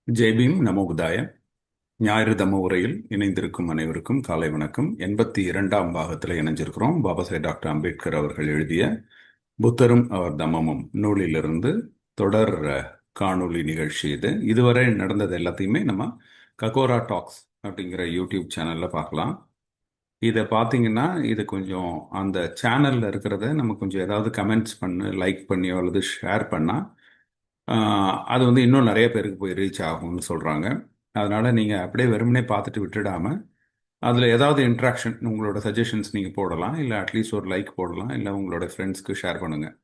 ஜெய்பீம் நமோ புதாய. ஞாயிறு தம்ம உரையில் இணைந்திருக்கும் அனைவருக்கும் காலை வணக்கம். 82ஆம் பாகத்தில் இணைஞ்சிருக்கிறோம். பாபா சாஹேப் டாக்டர் அம்பேத்கர் அவர்கள் எழுதிய புத்தரும் அவர் தம்மமும் நூலிலிருந்து தொடர் காணொளி நிகழ்ச்சி இது. இதுவரை நடந்தது எல்லாத்தையுமே நம்ம ககோரா டாக்ஸ் அப்படிங்கிற யூடியூப் சேனல்ல பார்க்கலாம். இதை பார்த்தீங்கன்னா இது கொஞ்சம் அந்த சேனல்ல இருக்கிறத நம்ம கொஞ்சம் ஏதாவது கமெண்ட்ஸ் பண்ணு, லைக் பண்ணியோ அல்லது ஷேர் பண்ணா அது வந்து இன்னும் நிறைய பேருக்கு போய் ரீச் ஆகும்னு சொல்கிறாங்க. அதனால் நீங்கள் அப்படியே வெறுமனே பார்த்துட்டு விட்டுடாமல் அதில் ஏதாவது இன்ட்ராக்ஷன் உங்களோட சஜஷன்ஸ் நீங்கள் போடலாம், இல்லை அட்லீஸ்ட் ஒரு லைக் போடலாம், இல்லை உங்களோட ஃப்ரெண்ட்ஸ்க்கு ஷேர் பண்ணுங்கள்.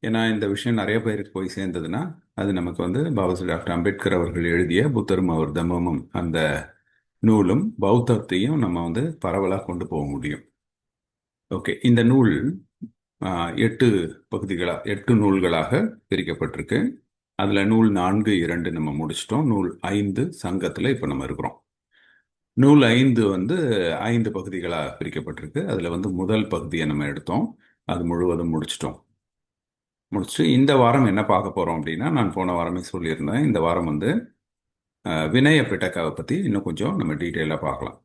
ஏன்னா இந்த விஷயம் நிறைய பேருக்கு போய் சேர்ந்ததுன்னா அது நமக்கு வந்து பாபா சாஹேப் டாக்டர் அம்பேத்கர் அவர்கள் எழுதிய புத்தரும் அவர் தம்மமும் அந்த நூலும் பௌத்தத்தையும் நம்ம வந்து பரவலாக கொண்டு போக முடியும். ஓகே, இந்த நூல் 8 பகுதிகளாக 8 நூல்களாக பிரிக்கப்பட்டிருக்கு. அதில் நூல் 4, 2 நம்ம முடிச்சிட்டோம். நூல் 5 சங்கத்தில் இப்போ நம்ம இருக்கிறோம். நூல் 5 வந்து 5 பகுதிகளாக பிரிக்கப்பட்டிருக்கு. அதில் வந்து முதல் பகுதியை நம்ம எடுத்தோம், அது முழுவதும் முடிச்சிட்டோம். முடிச்சுட்டு இந்த வாரம் என்ன பார்க்க போகிறோம் அப்படின்னா, நான் போன வாரமே சொல்லியிருந்தேன், இந்த வாரம் வந்து வினய பிட்டக்காவை பற்றி இன்னும் கொஞ்சம் நம்ம டீட்டெயிலாக பார்க்கலாம்.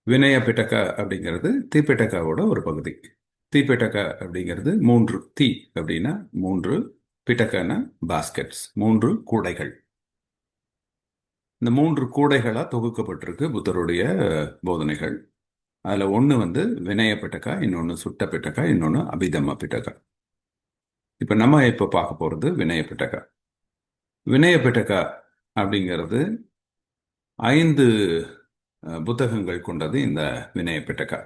வினய பிட்டக்கா அப்படிங்கிறது தீப்பிட்டக்காவோட ஒரு பகுதி. தீப்பிட்டக்கா அப்படிங்கிறது 3 தீ அப்படின்னா 3, பிட்டக்கான பாஸ்கெட்ஸ், 3 கூடைகள். இந்த 3 கூடைகளாக தொகுக்கப்பட்டிருக்கு புத்தருடைய போதனைகள். அதில் ஒன்று வந்து வினய பிட்டக்கா, இன்னொன்று சுட்ட பிட்டக்கா, இன்னொன்று அபிதம்ம பிட்டக்கா. இப்போ நம்ம இப்போ பார்க்க போகிறது வினய பிட்டக்கா. வினய பிட்டக்கா அப்படிங்கிறது 5 புத்தகங்கள் கொண்டது இந்த வினய பிட்டக்கா.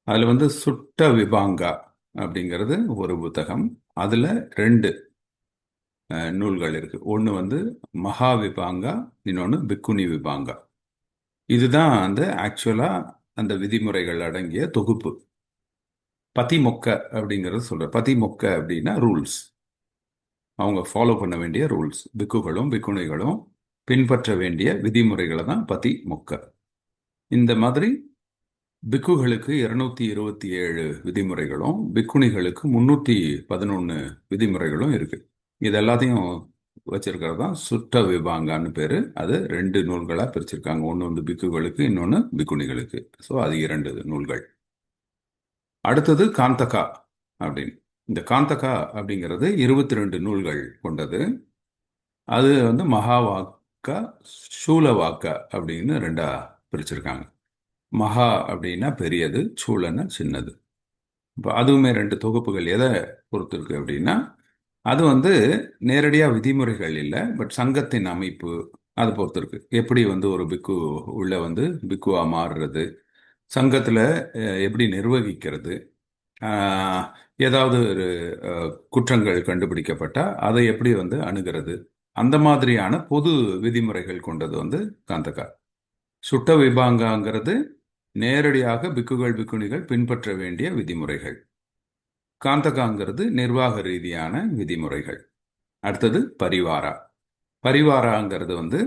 அதில் வந்து சுட்ட விபாங்கா அப்படிங்கிறது ஒரு புத்தகம். அதில் 2 நூல்கள் இருக்கு. ஒன்று வந்து மகா விபாங்கா, இன்னொன்று பிக்குனி விபாங்கா. இதுதான் அந்த ஆக்சுவலாக அந்த விதிமுறைகள் அடங்கிய தொகுப்பு. பதிமொக்க அப்படிங்கிறது சொல்ற. பதிமொக்க அப்படின்னா ரூல்ஸ், அவங்க ஃபாலோ பண்ண வேண்டிய ரூல்ஸ். பிக்குகளும் பிக்குணிகளும் பின்பற்ற வேண்டிய விதிமுறைகளை தான் பதிமொக்க. இந்த மாதிரி பிக்குகளுக்கு 227 விதிமுறைகளும் பிக்குணிகளுக்கு 311 விதிமுறைகளும் இருக்கு. இது எல்லாத்தையும் வச்சிருக்கிறது தான் சுட்ட விபாங்கான்னு பேரு. அது 2 நூல்களாக பிரிச்சிருக்காங்க. ஒன்று வந்து பிக்குகளுக்கு, இன்னொன்று பிக்குணிகளுக்கு. ஸோ அது 2 நூல்கள். அடுத்தது காந்தகா அப்படின்னு. இந்த காந்தகா அப்படிங்கிறது 22 நூல்கள் கொண்டது. அது வந்து மகா வாக்கா, சூல வாக்கா அப்படின்னு 2ஆ பிரிச்சிருக்காங்க. மகா அப்படின்னா பெரியது, சூழன்னா சின்னது. இப்போ அதுவுமே 2 தொகுப்புகள். எதை பொறுத்து இருக்கு அப்படின்னா, அது வந்து நேரடியாக விதிமுறைகள் இல்லை, பட் சங்கத்தின் அமைப்பு அதை பொறுத்து இருக்கு. எப்படி வந்து ஒரு பிக்கு உள்ள வந்து பிக்குவா மாறுறது, சங்கத்தில் எப்படி நிர்வகிக்கிறது, ஏதாவது ஒரு குற்றங்கள் கண்டுபிடிக்கப்பட்டால் அதை எப்படி வந்து அணுகிறது, அந்த மாதிரியான பொது விதிமுறைகள் கொண்டது வந்து காந்தகா. சுட்ட விபாங்காங்கிறது நேரடியாக பிக்குகள் பிக்குணிகள் பின்பற்ற வேண்டிய விதிமுறைகள். காந்தகாங்கிறது நிர்வாக ரீதியான விதிமுறைகள். அடுத்தது பரிவாரா. பரிவாராங்கிறது வந்து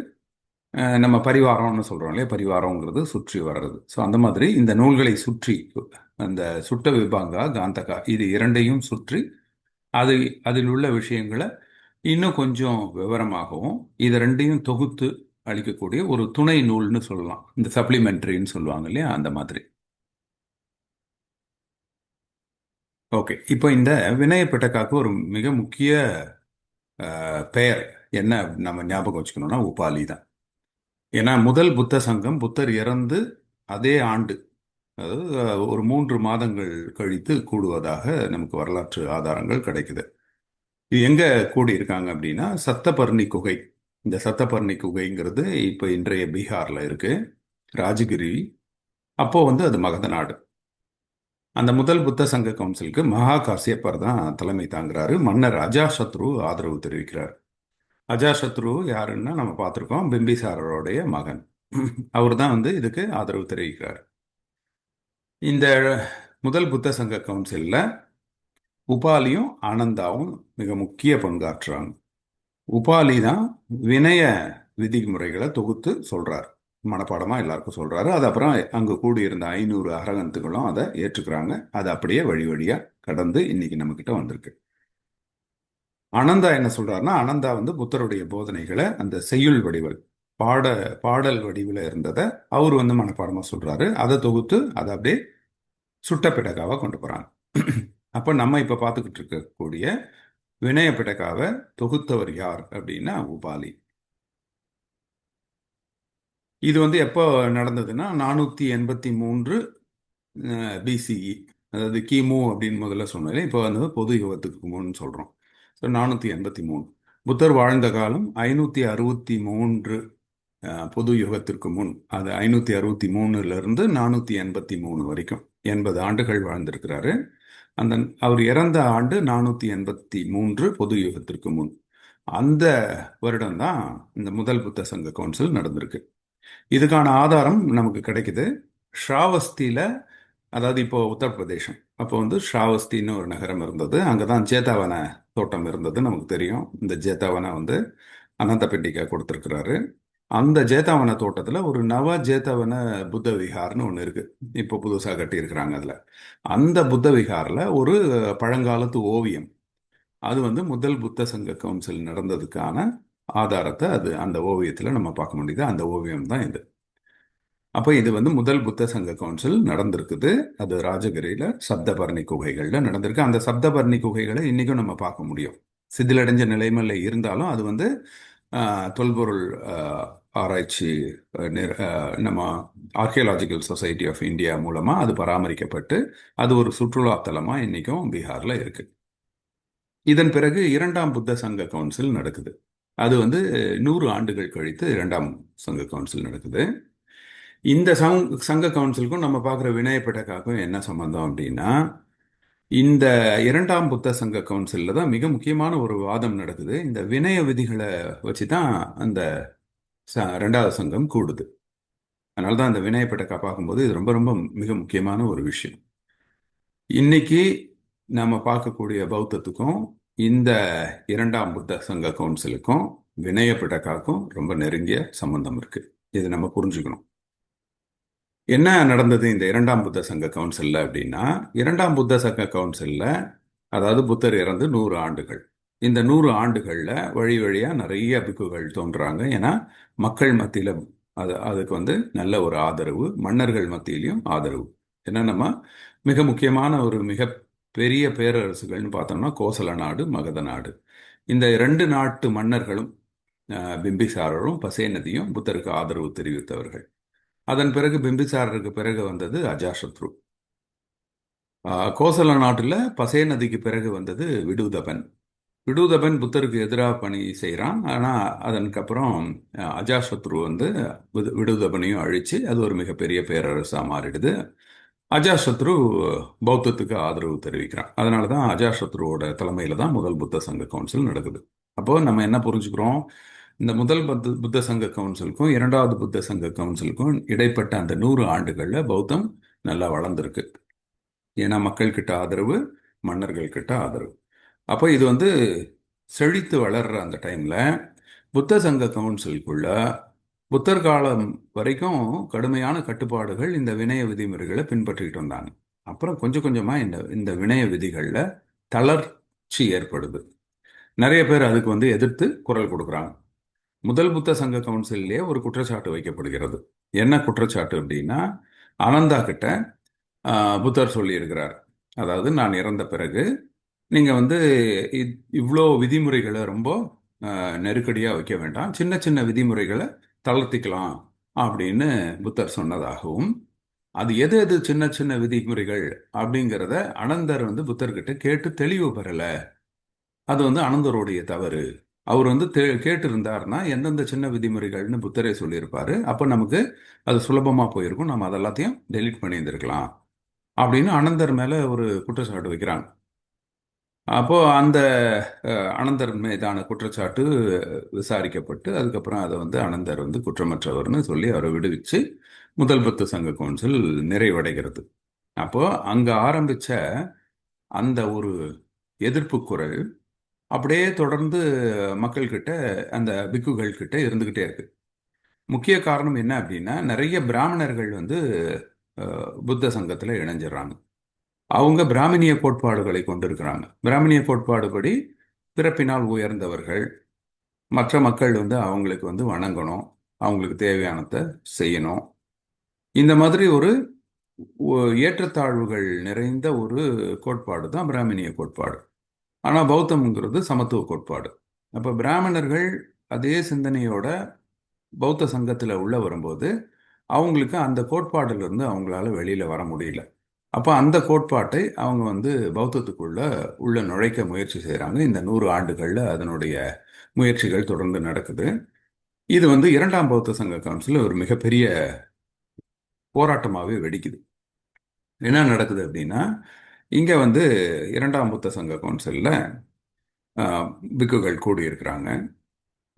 நம்ம பரிவாரம்னு சொல்கிறோம் இல்லையா, பரிவாரங்கிறது சுற்றி வர்றது. ஸோ அந்த மாதிரி இந்த நூல்களை சுற்றி அந்த சுட்ட விபாங்கா, காந்தகா இது இரண்டையும் சுற்றி அதில் உள்ள விஷயங்களை இன்னும் கொஞ்சம் விவரமாகவும் இது ரெண்டையும் தொகுத்து அளிக்கக்கூடிய ஒரு துணை நூல்னு சொல்லலாம். இந்த சப்ளிமெண்ட்ரின்னு சொல்லுவாங்க இல்லையா, அந்த மாதிரி. ஓகே, இப்போ இந்த வினய பிட்டக்காக்கு ஒரு மிக முக்கிய பெயர் என்ன நம்ம ஞாபகம் வச்சுக்கணும்னா உபாலி தான். ஏன்னா முதல் புத்த சங்கம் புத்தர் இறந்து அதே ஆண்டு, அதாவது ஒரு 3 மாதங்கள் கழித்து கூடுவதாக நமக்கு வரலாற்று ஆதாரங்கள் கிடைக்குது. இது எங்க கூடி இருக்காங்க அப்படின்னா சத்தபர்ணி குகை. இந்த சத்தபர்ணி குகைங்கிறது இப்போ இன்றைய பீகார்ல இருக்கு, ராஜகிரி. அப்போ வந்து அது மகத நாடு. அந்த முதல் புத்த சங்க கவுன்சிலுக்கு மகா காசியப்பர் தான் தலைமை தாங்குறாரு. மன்னர் அஜாசத்ரு ஆதரவு தெரிவிக்கிறார். அஜாசத்ரு யாருன்னா நம்ம பார்த்துருக்கோம், பிம்பிசாரருடைய மகன். அவர் தான் வந்து இதுக்கு ஆதரவு தெரிவிக்கிறார். இந்த முதல் புத்த சங்க கவுன்சிலில் உபாலியும் ஆனந்தாவும் மிக முக்கிய பங்காற்றுறாங்க. உபாலி தான் வினய விதிமுறைகளை தொகுத்து சொல்றார், மனப்பாடமா எல்லாருக்கும் சொல்றாரு. அது அப்புறம் அங்க கூடியிருந்த 500 அரகந்துகளும் அதை ஏற்றுக்கிறாங்க. அது அப்படியே வழி வழியா கடந்து இன்னைக்கு நம்ம கிட்ட வந்திருக்கு. அனந்தா என்ன சொல்றாருன்னா, அனந்தா வந்து புத்தருடைய போதனைகளை அந்த செய்யுள் வடிவில் பாட பாடல் வடிவில் இருந்ததை அவர் வந்து மனப்பாடமா சொல்றாரு. அதை தொகுத்து அதை அப்படியே சுட்ட பிடகாவா கொண்டு போறாங்க. அப்ப நம்ம இப்ப பார்த்துக்கிட்டு இருக்கக்கூடிய வினய பிடகாவை தொகுத்தவர் யார் அப்படின்னா உபாலி. இது வந்து எப்போ நடந்ததுன்னா 483 பிசிஇ, அதாவது கிமு அப்படின்னு முதல்ல சொன்னாலே இப்போ வந்து பொது யுகத்துக்கு முன்னு சொல்றோம். ஸோ 483 புத்தர் வாழ்ந்த காலம் 563 பொது யுகத்திற்கு முன். அது 563 483 வரைக்கும் 80 ஆண்டுகள் வாழ்ந்திருக்கிறாரு. அந்த அவர் இறந்த ஆண்டு 483 பொது யுகத்திற்கு முன். அந்த வருடம் தான் இந்த முதல் புத்த சங்க கவுன்சில் நடந்திருக்கு. இதுக்கான ஆதாரம் நமக்கு கிடைக்குது ஸ்ராவஸ்தியில. அதாவது இப்போ உத்தரப்பிரதேசம், அப்போ வந்து ஸ்ராவஸ்தின்னு ஒரு நகரம் இருந்தது. அங்கதான் ஜேதாவன தோட்டம் இருந்தது. நமக்கு தெரியும் இந்த ஜேதாவனை வந்து அனந்த பிண்டிகா கொடுத்திருக்கிறாரு. அந்த ஜேதாவன தோட்டத்துல ஒரு நவ ஜேதவன புத்த விஹார்னு ஒன்று இருக்கு. இப்போ புதுசா கட்டி இருக்கிறாங்க. அதுல அந்த புத்த விஹார்ல ஒரு பழங்காலத்து ஓவியம், அது வந்து முதல் புத்த சங்க கவுன்சில் நடந்ததுக்கான ஆதாரத்தை அது அந்த ஓவியத்துல நம்ம பார்க்க முடியுது. அந்த ஓவியம் தான் இது. அப்போ இது வந்து முதல் புத்த சங்க கவுன்சில் நடந்திருக்குது. அது ராஜகிரியில சப்தபர்ணி குகைகள்ல நடந்திருக்கு. அந்த சப்தபர்ணி குகைகளை இன்னைக்கும் நம்ம பார்க்க முடியும். சிதிலடைஞ்ச நிலைமையில இருந்தாலும் அது வந்து தொல்பொருள் ஆராய்ச்சி நம்ம ஆர்கியலாஜிக்கல் சொசைட்டி ஆஃப் இந்தியா மூலமா அது பராமரிக்கப்பட்டு அது ஒரு சுற்றுலா தலமா இன்னைக்கும் பீகார்ல இருக்கு. இதன் பிறகு இரண்டாம் புத்த சங்க கவுன்சில் நடக்குது. அது வந்து 100 ஆண்டுகள் கழித்து இரண்டாம் சங்க கவுன்சில் நடக்குது. இந்த சங்க கவுன்சிலுக்கும் நம்ம பார்க்குற வினய பிடகாக்கும் என்ன சம்பந்தம் அப்படின்னா, இந்த இரண்டாம் புத்த சங்க கவுன்சிலில் தான் மிக முக்கியமான ஒரு வாதம் நடக்குது. இந்த வினய விதிகளை வச்சு தான் அந்த ரெண்டாவது சங்கம் கூடுது. அதனால தான் அந்த வினய பிடகா பார்க்கும்போது இது ரொம்ப ரொம்ப மிக முக்கியமான ஒரு விஷயம். இன்னைக்கு நம்ம பார்க்கக்கூடிய பௌத்தத்துக்கும் இந்த இரண்டாம் புத்த சங்க கவுன்சிலுக்கும் வினய பிடகாக்கும் ரொம்ப நெருங்கிய சம்பந்தம் இருக்கு. இது நம்ம புரிஞ்சுக்கணும். என்ன நடந்தது இந்த இரண்டாம் புத்த சங்க கவுன்சில்ல அப்படின்னா, இரண்டாம் புத்த சங்க கவுன்சில்ல அதாவது புத்தர் இறந்து 100 ஆண்டுகள். இந்த 100 ஆண்டுகள்ல வழி வழியா நிறைய பிக்குகள் தோன்றாங்க. ஏன்னா மக்கள் மத்தியில அதுக்கு வந்து நல்ல ஒரு ஆதரவு, மன்னர்கள் மத்தியிலையும் ஆதரவு. ஏன்னா நம்ம மிக முக்கியமான ஒரு மிக பெரிய பேரரசுகள்னு பார்த்தோம்னா கோசல நாடு, மகத நாடு. இந்த 2 நாட்டு மன்னர்களும் பிம்பிசாரரும் பசேநதியும் புத்தருக்கு ஆதரவு தெரிவித்தவர்கள். அதன் பிறகு பிம்பிசாரருக்கு பிறகு வந்தது அஜாசத்ரு. கோசல நாட்டில் பசே நதிக்கு பிறகு வந்தது விடுதபன். விடுதபன் புத்தருக்கு எதிராக பணி செய்கிறான். ஆனால் அதற்கப்புறம் அஜாசத்ரு வந்து விடுதபனையும் அழிச்சு அது ஒரு மிகப்பெரிய பேரரசாக மாறிடுது. அஜாசத்ரு பௌத்தத்துக்கு ஆதரவு தெரிவிக்கிறான். அதனால தான் அஜாசத்ருவோட தலைமையில தான் முதல் புத்த சங்க கவுன்சில் நடக்குது. அப்போ நம்ம என்ன புரிஞ்சுக்கிறோம்? இந்த முதல் புத்த சங்க கவுன்சிலுக்கும் இரண்டாவது புத்த சங்க கவுன்சிலுக்கும் இடைப்பட்ட அந்த 100 ஆண்டுகள்ல பௌத்தம் நல்லா வளர்ந்துருக்கு. ஏன்னா மக்கள் கிட்ட ஆதரவு, மன்னர்கள் கிட்ட ஆதரவு. அப்போ இது வந்து செழித்து வளர்ற அந்த டைம்ல புத்த சங்க கவுன்சிலுக்குள்ள புத்தர் காலம் வரைக்கும் கடுமையான கட்டுப்பாடுகள், இந்த வினய விதிமுறைகளை பின்பற்றிட்டு வந்தாங்க. அப்புறம் கொஞ்சம் கொஞ்சமா இந்த இந்த வினய விதிகள்ல தளர்ச்சி ஏற்படுது. நிறைய பேர் அதுக்கு வந்து எதிர்த்து குரல் கொடுக்குறாங்க. முதல் புத்த சங்க கவுன்சிலே ஒரு குற்றச்சாட்டு வைக்கப்படுகிறது. என்ன குற்றச்சாட்டு அப்படின்னா, ஆனந்தா கிட்ட புத்தர் சொல்லி இருக்கிறார், அதாவது நான் இறந்த பிறகு நீங்க வந்து இவ்வளோ விதிமுறைகளை ரொம்ப நெருக்கடியா வைக்க வேண்டாம், சின்ன சின்ன விதிமுறைகளை தளர்த்திக்கலாம் அப்படின்னு புத்தர் சொன்னதாகவும், அது எது எது சின்ன சின்ன விதிமுறைகள் அப்படிங்கிறத அனந்தர் வந்து புத்தர்கிட்ட கேட்டு தெளிவு பெறல. அது வந்து அனந்தருடைய தவறு. அவர் வந்து கேட்டு இருந்தாருன்னா எந்தெந்த சின்ன விதிமுறைகள்னு புத்தரே சொல்லியிருப்பாரு. அப்போ நமக்கு அது சுலபமா போயிருக்கும், நம்ம அதெல்லாத்தையும் டெலீட் பண்ணி இருந்திருக்கலாம் அப்படின்னு அனந்தர் மேல ஒரு குற்றச்சாட்டு வைக்கிறாங்க. அப்போ அந்த அனந்தர் மீதான குற்றச்சாட்டு விசாரிக்கப்பட்டு அதுக்கப்புறம் அதை வந்து அனந்தர் வந்து குற்றமற்றவர்னு சொல்லி அவரை விடுவிச்சு முதல் புத்த சங்க கவுன்சில் நிறைவடைகிறது. அப்போ அங்க ஆரம்பிச்ச அந்த ஒரு எதிர்ப்பு குரல் அப்படியே தொடர்ந்து மக்கள்கிட்ட, அந்த பிக்குகள் கிட்ட இருந்துகிட்டே இருக்கு. முக்கிய காரணம் என்ன அப்படின்னா, நிறைய பிராமணர்கள் வந்து புத்த சங்கத்துல இணைஞ்சிடறாங்க. அவங்க பிராமணிய கோட்பாடுகளை கொண்டிருக்கிறாங்க. பிராமணிய கோட்பாடுபடி பிறப்பினால் உயர்ந்தவர்கள், மற்ற மக்கள் வந்து அவங்களுக்கு வந்து வணங்கணும், அவங்களுக்கு தேவையானதை செய்யணும். இந்த மாதிரி ஒரு ஏற்றத்தாழ்வுகள் நிறைந்த ஒரு கோட்பாடு தான் பிராமணிய கோட்பாடு. ஆனால் பௌத்தம்ங்கிறது சமத்துவ கோட்பாடு. அப்போ பிராமணர்கள் அதே சிந்தனையோட பௌத்த சங்கத்தில் உள்ள வரும்போது அவங்களுக்கு அந்த கோட்பாடுல இருந்து அவங்களால வெளியில வர முடியல. அப்போ அந்த கோட்பாட்டை அவங்க வந்து பௌத்தத்துக்குள்ள உள்ள நுழைக்க முயற்சி செய்கிறாங்க. இந்த 100 ஆண்டுகள்ல அதனுடைய முயற்சிகள் தொடர்ந்து நடக்குது. இது வந்து இரண்டாம் பௌத்த சங்க கவுன்சில் ஒரு மிகப்பெரிய போராட்டமாகவே வெடிக்குது. என்ன நடக்குது அப்படின்னா, இங்க வந்து இரண்டாம் புத்த சங்க கவுன்சில்ல பிக்குகள் கூடியிருக்கிறாங்க.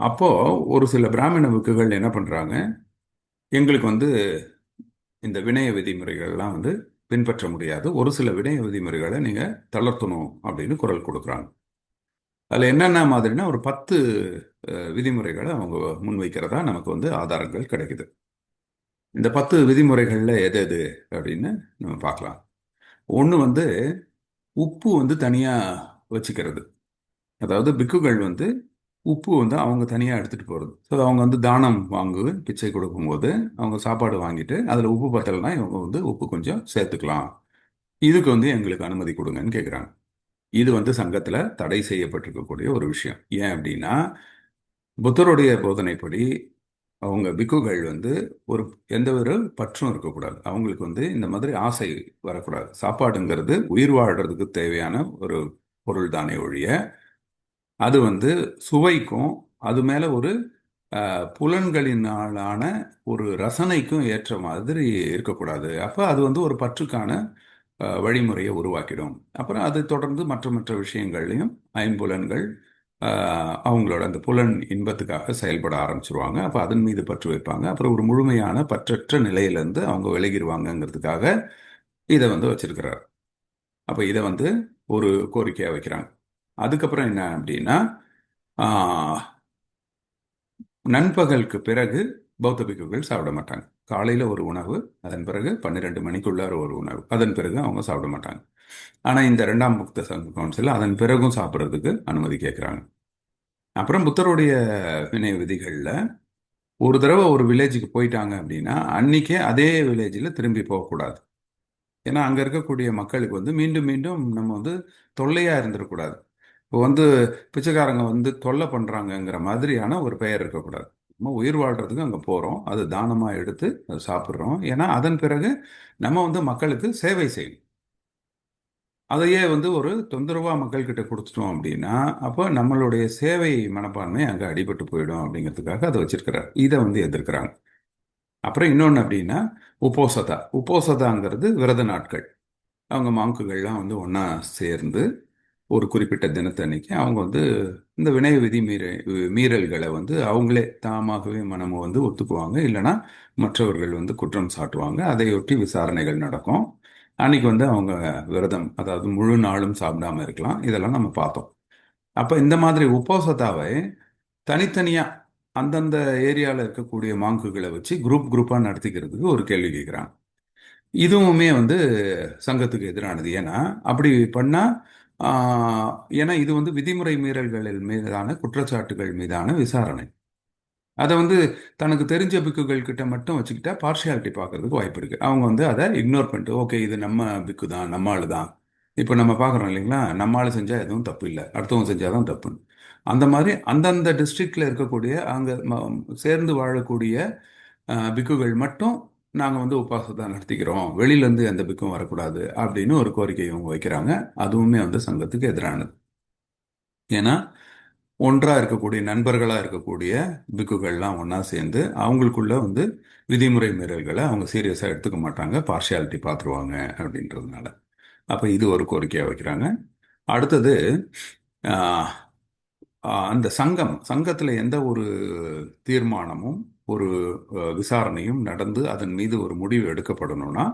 அப்போ ஒரு சில பிராமண பிக்குகள் என்ன பண்றாங்க, எங்களுக்கு வந்து இந்த வினய விதிமுறைகள்லாம் வந்து பின்பற்ற முடியாது, ஒரு சில வினய விதிமுறைகளை நீங்க தளர்த்தணும் அப்படின்னு குரல் கொடுக்குறாங்க. அதுல என்னென்ன மாதிரினா ஒரு 10 விதிமுறைகளை அவங்க முன்வைக்கிறதா நமக்கு வந்து ஆதாரங்கள் கிடைக்குது. இந்த 10 விதிமுறைகள்ல எது எது அப்படின்னு நம்ம பார்க்கலாம். ஒன்று வந்து உப்பு வந்து தனியா வச்சுக்கிறது. அதாவது பிக்குகள் வந்து உப்பு வந்து அவங்க தனியாக எடுத்துட்டு போகிறது. ஸோ அவங்க வந்து தானம் பிச்சை கொடுக்கும்போது அவங்க சாப்பாடு வாங்கிட்டு அதில் உப்பு பத்தலைன்னா இவங்க வந்து உப்பு கொஞ்சம் சேர்த்துக்கலாம், இதுக்கு வந்து எங்களுக்கு அனுமதி கொடுங்கன்னு கேட்குறாங்க. இது வந்து சங்கத்தில் தடை செய்யப்பட்டிருக்கக்கூடிய ஒரு விஷயம். ஏன் அப்படின்னா, புத்தருடைய போதனைப்படி அவங்க பிக்குகள் வந்து ஒரு எந்த ஒரு பற்றும் இருக்கக்கூடாது, அவங்களுக்கு வந்து இந்த மாதிரி ஆசை வரக்கூடாது. சாப்பாடுங்கிறது உயிர் வாழ்றதுக்கு தேவையான ஒரு பொருள் தானே ஒழிய அது வந்து சுவைக்கும் அது மேல ஒரு புலன்களினாலான ஒரு ரசனைக்கும் ஏற்ற மாதிரி இருக்கக்கூடாது. அப்போ அது வந்து ஒரு பற்றுக்கான வழிமுறையை உருவாக்கிடும். அப்புறம் அது தொடர்ந்து மற்ற மற்ற விஷயங்கள்லையும் ஐம்புலன்கள் அவங்களோட அந்த புலன் இன்பத்துக்காக செயல்பட ஆரம்பிச்சிருவாங்க. அப்போ அதன் மீது பற்று வைப்பாங்க. அப்புறம் ஒரு முழுமையான பற்றற்ற நிலையிலேருந்து அவங்க விலகிடுவாங்கங்கிறதுக்காக இதை வந்து வச்சிருக்கிறார். அப்போ இதை வந்து ஒரு கோரிக்கையாக வைக்கிறாங்க. அதுக்கப்புறம் என்ன அப்படின்னா, நண்பகலுக்கு பிறகு பௌத்த பிக்குகள் சாப்பிட மாட்டாங்க. காலையில் ஒரு உணவு, அதன் பிறகு 12 மணிக்குள்ளார ஒரு உணவு, அதன் பிறகு அவங்க சாப்பிட மாட்டாங்க. ஆனால் இந்த இரண்டாம் புத்த சங்க கவுன்சில் அதன் பிறகும் சாப்பிட்றதுக்கு அனுமதி கேட்குறாங்க. அப்புறம் புத்தருடைய வினய விதிகளில் ஒரு தடவை ஒரு வில்லேஜுக்கு போயிட்டாங்க அப்படின்னா அன்னைக்கே அதே வில்லேஜில் திரும்பி போகக்கூடாது. ஏன்னா அங்கே இருக்கக்கூடிய மக்களுக்கு வந்து மீண்டும் மீண்டும் நம்ம வந்து தொல்லையாக இருந்துடக்கூடாது. இப்போ வந்து பிச்சைக்காரங்க வந்து தொல்லை பண்ணுறாங்கங்கிற மாதிரியான ஒரு பெயர் இருக்கக்கூடாது. நம்ம உயிர் வாழ்கிறதுக்கு அங்கே போகிறோம், அது தானமாக எடுத்து அது சாப்பிட்றோம். ஏன்னா அதன் பிறகு நம்ம வந்து மக்களுக்கு சேவை செய்யணும். அதையே வந்து ஒரு தொந்தரவாக மக்கள்கிட்ட கொடுத்துட்டோம் அப்படின்னா அப்போ நம்மளுடைய சேவை மனப்பான்மை அங்கே அடிபட்டு போயிடும் அப்படிங்கிறதுக்காக அதை வச்சிருக்கிறார். இதை வந்து எதிர்க்கிறாங்க. அப்புறம் இன்னொன்று அப்படின்னா உப்போசதாங்கிறது விரத நாட்கள். அவங்க மாங்குகள்லாம் வந்து ஒன்றா சேர்ந்து ஒரு குறிப்பிட்ட தினத்தன்னைக்கு அவங்க வந்து இந்த வினய விதி மீறல்களை வந்து அவங்களே தாமாகவே மனமும் வந்து ஒத்துக்குவாங்க. இல்லைன்னா மற்றவர்கள் வந்து குற்றம் சாட்டுவாங்க. அதையொட்டி விசாரணைகள் நடக்கும். அன்னைக்கு வந்து அவங்க விரதம், அதாவது முழு நாளும் சாப்பிடாம இருக்கலாம். இதெல்லாம் நம்ம பார்த்தோம். அப்போ இந்த மாதிரி உப்போசத்தாவை தனித்தனியா அந்தந்த ஏரியாவில் இருக்கக்கூடிய மாங்குகளை வச்சு குரூப்பாக நடத்திக்கிறதுக்கு ஒரு கேள்வி கேட்குறாங்க. இதுவுமே வந்து சங்கத்துக்கு எதிரானது. ஏன்னா அப்படி பண்ணா ஏன்னா இது வந்து விதிமுறை மீறல்களின் மீதான குற்றச்சாட்டுகள் மீதான விசாரணை. அதை வந்து தனக்கு தெரிஞ்ச பிக்குகள் கிட்ட மட்டும் வச்சுக்கிட்டா பார்ஷியாலிட்டி பார்க்கறதுக்கு வாய்ப்பு இருக்கு. அவங்க வந்து அதை இக்னோர் பண்ணிட்டு ஓகே இது நம்ம பிக்கு தான், நம்ம ஆளு தான். இப்போ நம்ம பார்க்குறோம் இல்லைங்களா, நம்ம ஆளு செஞ்சா எதுவும் தப்பு இல்லை, அடுத்தவங்க செஞ்சாதான் தப்புன்னு. அந்த மாதிரி அந்தந்த டிஸ்ட்ரிக்ட்ல இருக்கக்கூடிய அங்கே சேர்ந்து வாழக்கூடிய பிக்குகள் மட்டும் நாங்கள் வந்து உபாசத்தை நடத்திக்கிறோம், வெளியிலேருந்து எந்த பிக்கும் வரக்கூடாது அப்படின்னு ஒரு கோரிக்கை இவங்க வைக்கிறாங்க. அதுவுமே வந்து சங்கத்துக்கு எதிரானது. ஏன்னா ஒன்றா இருக்கக்கூடிய நண்பர்களா இருக்கக்கூடிய பிக்குகள்லாம் ஒன்றா சேர்ந்து அவங்களுக்குள்ள வந்து விதிமுறை மீறல்களை அவங்க சீரியஸாக எடுத்துக்க மாட்டாங்க, பார்ஷியாலிட்டி பார்த்துருவாங்க அப்படின்றதுனால. அப்போ இது ஒரு கோரிக்கையாக வைக்கிறாங்க. அடுத்தது அந்த சங்கத்தில் எந்த ஒரு தீர்மானமும் ஒரு விசாரணையும் நடந்து அதன் மீது ஒரு முடிவு எடுக்கப்படணும்னா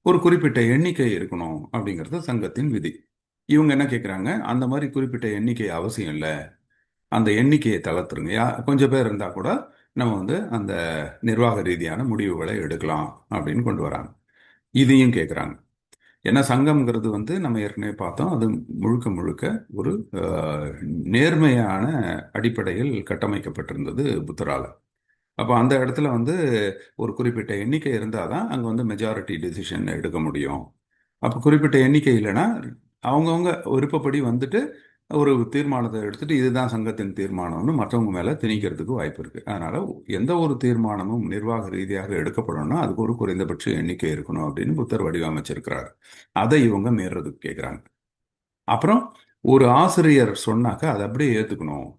ஒரு குறிப்பிட்ட எண்ணிக்கை இருக்கணும் அப்படிங்கிறது சங்கத்தின் விதி. இவங்க என்ன கேட்குறாங்க, அந்த மாதிரி குறிப்பிட்ட எண்ணிக்கை அவசியம் இல்லை, அந்த எண்ணிக்கையை தளர்த்துருங்க, கொஞ்சம் பேர் இருந்தால் கூட நம்ம வந்து அந்த நிர்வாக ரீதியான முடிவுகளை எடுக்கலாம் அப்படின்னு கொண்டு வராங்க. இதையும் கேட்குறாங்க. ஏன்னா சங்கம்ங்கிறது வந்து நம்ம ஏற்கனவே பார்த்தோம், அது முழுக்க முழுக்க ஒரு நேர்மையான அடிப்படையில் கட்டமைக்கப்பட்டிருந்தது புத்தரால. அப்போ அந்த இடத்துல வந்து ஒரு குறிப்பிட்ட எண்ணிக்கை இருந்தால் தான் அங்கே வந்து மெஜாரிட்டி டிசிஷன் எடுக்க முடியும். அப்போ குறிப்பிட்ட எண்ணிக்கை இல்லைன்னா அவங்கவுங்க விருப்பப்படி வந்துட்டு ஒரு தீர்மானத்தை எடுத்துட்டு இதுதான் சங்கத்தின் தீர்மானம்னு மற்றவங்க மேலே திணிக்கிறதுக்கு வாய்ப்பு இருக்கு. அதனால எந்த ஒரு தீர்மானமும் நிர்வாக ரீதியாக எடுக்கப்படணும்னா அதுக்கு ஒரு குறைந்தபட்ச எண்ணிக்கை இருக்கணும் அப்படின்னு புத்தர் வடிவமைச்சிருக்கிறார். அதை இவங்க மீறதுக்கு கேட்குறாங்க. அப்புறம் ஒரு ஆசிரியர் சொன்னாக்க அதை அப்படியே ஏற்றுக்கணும்.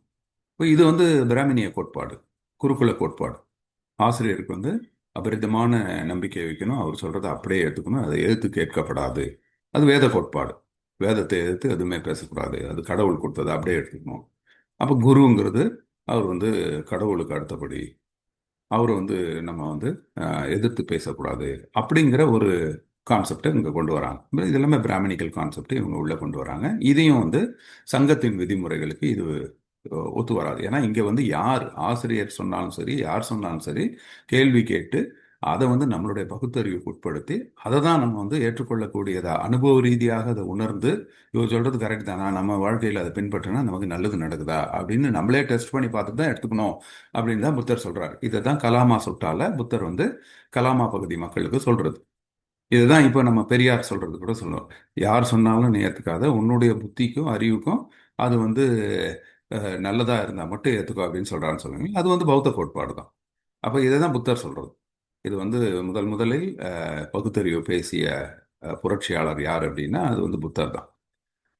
இப்போ இது வந்து பிராமணிய கோட்பாடு, குருகுல கோட்பாடு. ஆசிரியருக்கு வந்து அபரிதமான நம்பிக்கை வைக்கணும், அவர் சொல்றதை அப்படியே ஏற்றுக்கணும், அதை எதிர்த்து கேட்கப்படாது. அது வேத கோட்பாடு. வேதத்தை எதிர்த்து எதுவுமே பேசக்கூடாது, அது கடவுள் கொடுத்ததை அப்படியே எடுத்துக்கணும். அப்போ குருங்கிறது அவர் வந்து கடவுளுக்கு அடுத்தபடி, அவர் வந்து நம்ம வந்து எதிர்த்து பேசக்கூடாது அப்படிங்கிற ஒரு கான்செப்டை இங்கே கொண்டு வராங்க. இது எல்லாமே பிராமணிக்கல் கான்செப்ட் இவங்க உள்ள கொண்டு வராங்க. இதையும் வந்து சங்கத்தின் விதிமுறைகளுக்கு இது ஒத்து வராது. ஏன்னா இங்கே வந்து யார் ஆசிரியர் சொன்னாலும் சரி, யார் சொன்னாலும் சரி, கேள்வி கேட்டு அதை வந்து நம்மளுடைய பகுத்தறிவுக்கு உட்படுத்தி அதை தான் நம்ம வந்து ஏற்றுக்கொள்ளக்கூடியதா அனுபவ ரீதியாக அதை உணர்ந்து இவர் சொல்றது கரெக்ட் தானா, நம்ம வாழ்க்கையில் அதை பின்பற்றினா நமக்கு நல்லது நடக்குதா அப்படின்னு நம்மளே டெஸ்ட் பண்ணி பார்த்துட்டு தான் எடுத்துக்கணும் அப்படின்னு தான் புத்தர் சொல்றாரு. இதை தான் கலாமா சுட்டால புத்தர் வந்து கலாமா பகுதி மக்களுக்கு சொல்றது. இதுதான் இப்போ நம்ம பெரியார் சொல்றது கூட சொல்லுவோம். யார் சொன்னாலும் நீ ஏற்றுக்காத, உன்னுடைய புத்திக்கும் அறிவுக்கும் அது வந்து நல்லதா இருந்தால் மட்டும் ஏற்றுக்கோ அப்படின்னு சொல்றான்னு சொல்லுவாங்க. அது வந்து பௌத்த கோட்பாடு தான். அப்போ இதை தான் புத்தர் சொல்றது. இது வந்து முதலில் பகுத்தறிவு பேசிய புரட்சியாளர் யார் அப்படின்னா அது வந்து புத்தர் தான்.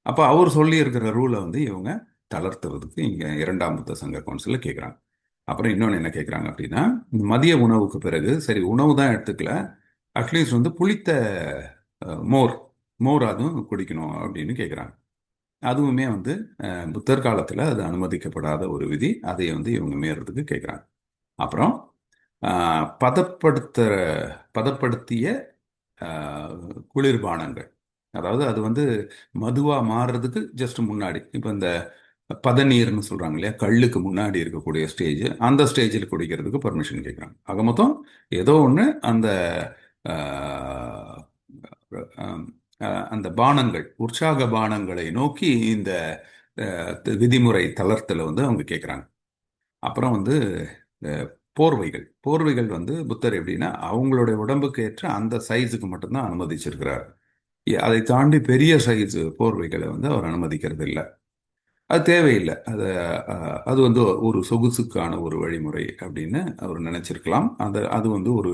அப்போ அவர் சொல்லி இருக்கிற ரூலை வந்து இவங்க தளர்த்துறதுக்கு இங்கே இரண்டாம் புத்த சங்க கவுன்சிலில் கேட்குறாங்க. அப்புறம் இன்னொன்று என்ன கேட்குறாங்க அப்படின்னா, மதிய உணவுக்கு பிறகு சரி உணவு தான் எடுத்துக்கல, அட்லீஸ்ட் வந்து புளித்த மோர் மோர் அதுவும் குடிக்கணும் அப்படின்னு கேட்குறாங்க. அதுவுமே வந்து புத்தர் காலத்தில் அது அனுமதிக்கப்படாத ஒரு விதி. அதை வந்து இவங்க மீறதுக்கு கேட்குறாங்க. அப்புறம் பதப்படுத்த பதப்படுத்திய குளிர்பானங்கள், அதாவது அது வந்து மதுவாக மாறுறதுக்கு ஜஸ்ட் முன்னாடி, இப்போ இந்த பதநீர்னு சொல்கிறாங்க இல்லையா, கல்லுக்கு முன்னாடி இருக்கக்கூடிய ஸ்டேஜ், அந்த ஸ்டேஜில் குடிக்கிறதுக்கு பர்மிஷன் கேட்குறாங்க. ஆக மொத்தம் ஏதோ ஒன்று அந்த ஆஹ், ஆஹ், அந்த பானங்கள், உற்சாக பானங்களை நோக்கி இந்த விதிமுறை தளர்த்தலை வந்து அவங்க கேட்குறாங்க. அப்புறம் வந்து அஹ், போர்வைகள் வந்து புத்தர் எப்படின்னா அவங்களுடைய உடம்புக்கு ஏற்ற அந்த சைஸுக்கு மட்டும்தான் அனுமதிச்சிருக்கிறார். அதை தாண்டி பெரிய சைஸ் போர்வைகளை வந்து அவர் அனுமதிக்கிறது இல்லை. அது தேவையில்லை. அது வந்து ஒரு சொகுசுக்கான ஒரு வழிமுறை அப்படின்னு அவர் நினைச்சிருக்கலாம். அது வந்து ஒரு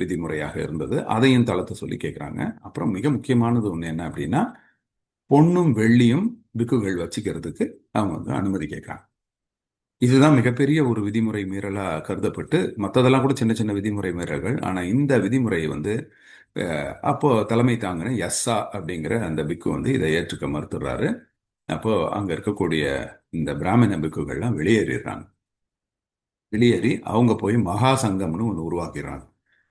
விதிமுறையாக இருந்தது. அதையும் தளர்த்த சொல்லி கேட்குறாங்க. அப்புறம் மிக முக்கியமானது ஒன்று என்ன அப்படின்னா, பொன்னும் வெள்ளியும் பிக்குகள் வச்சுக்கிறதுக்கு அவங்க வந்து அனுமதி கேட்குறாங்க. இதுதான் மிகப்பெரிய ஒரு விதிமுறை மீறலா கருதப்பட்டு, மற்றதெல்லாம் கூட சின்ன சின்ன விதிமுறை மீறல்கள். ஆனா இந்த விதிமுறை வந்து அப்போ தலைமை தாங்கின எஸ்ஸா அப்படிங்கிற அந்த பிக்கு வந்து இதை ஏற்றுக்க மறுத்துடுறாரு. அப்போ அங்க இருக்கக்கூடிய இந்த பிராமண பிக்குகள்லாம் வெளியேறிடுறாங்க. வெளியேறி அவங்க போய் மகா சங்கம்னு ஒன்று உருவாக்கிறாங்க.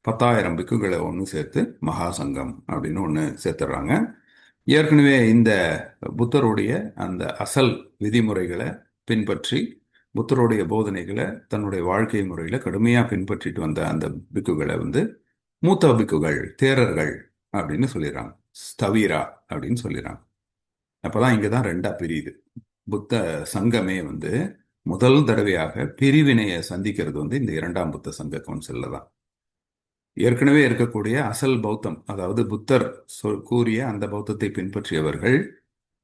10,000 பிக்குகளை ஒன்று சேர்த்து மகா சங்கம் அப்படின்னு ஒன்று சேர்த்துடுறாங்க. ஏற்கனவே இந்த புத்தருடைய அந்த அசல் விதிமுறைகளை பின்பற்றி புத்தருடைய போதனைகளை தன்னுடைய வாழ்க்கை முறையில் கடுமையாக பின்பற்றிட்டு வந்த அந்த பிக்குகளை வந்து மூத்த பிக்குகள், தேரர்கள் அப்படின்னு சொல்லிடுறாங்க. ஸ்தவீரா அப்படின்னு சொல்லிடுறாங்க. அப்போதான் இங்கே தான் ரெண்டா பிரியுது. புத்த சங்கமே வந்து முதல் தடவையாக பிரிவினையை சந்திக்கிறது வந்து இந்த இரண்டாம் புத்த சங்க கவுன்சில்ல தான். ஏற்கனவே இருக்கக்கூடிய அசல் பௌத்தம், அதாவது புத்தர் கூறிய அந்த பௌத்தத்தை பின்பற்றியவர்கள்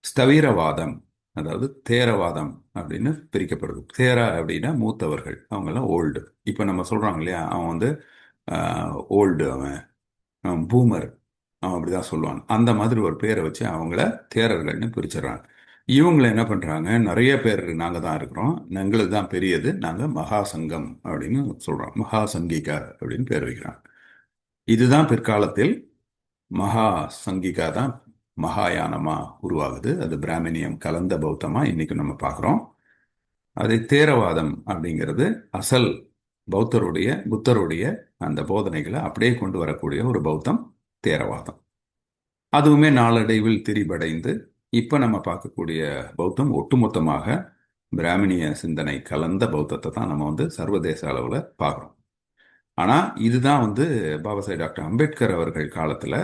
ஸ்தவீரவாதம், அதாவது தேரவாதம் அப்படின்னு பிரிக்கப்படுது. தேரா அப்படின்னா மூத்தவர்கள், அவங்கெல்லாம் ஓல்டு. இப்போ நம்ம சொல்றாங்க இல்லையா, அவன் வந்து ஓல்டு, அவன் பூமர், அவன் அப்படிதான் சொல்லுவான். அந்த மாதிரி ஒரு பேரை வச்சு அவங்கள தேரர்கள்னு பிரிச்சிடறாங்க. இவங்களை என்ன பண்றாங்க, நிறைய பேர் நாங்கள் தான் இருக்கிறோம், எங்களுக்கு தான் பெரியது, நாங்கள் மகா சங்கம் அப்படின்னு சொல்றோம், மகா சங்கிகா அப்படின்னு பேர் வைக்கிறாங்க. இதுதான் பிற்காலத்தில் மகா சங்கிகா தான் மகாயானமா உருவாகுது. அது பிராமணியம் கலந்த பௌத்தமா இன்னைக்கு நம்ம பார்க்குறோம். அதை தேரவாதம் அப்படிங்கிறது அசல் புத்தருடைய அந்த போதனைகளை அப்படியே கொண்டு வரக்கூடிய ஒரு பௌத்தம் தேரவாதம். அதுவுமே நாளடைவில் திரிபடைந்து இப்ப நம்ம பார்க்கக்கூடிய பௌத்தம் ஒட்டுமொத்தமாக பிராமணிய சிந்தனை கலந்த பௌத்தத்தை தான் நம்ம வந்து சர்வதேச அளவில் பார்க்குறோம். ஆனா இதுதான் வந்து பாபா சாஹேப் டாக்டர் அம்பேத்கர் அவர்கள் காலத்துல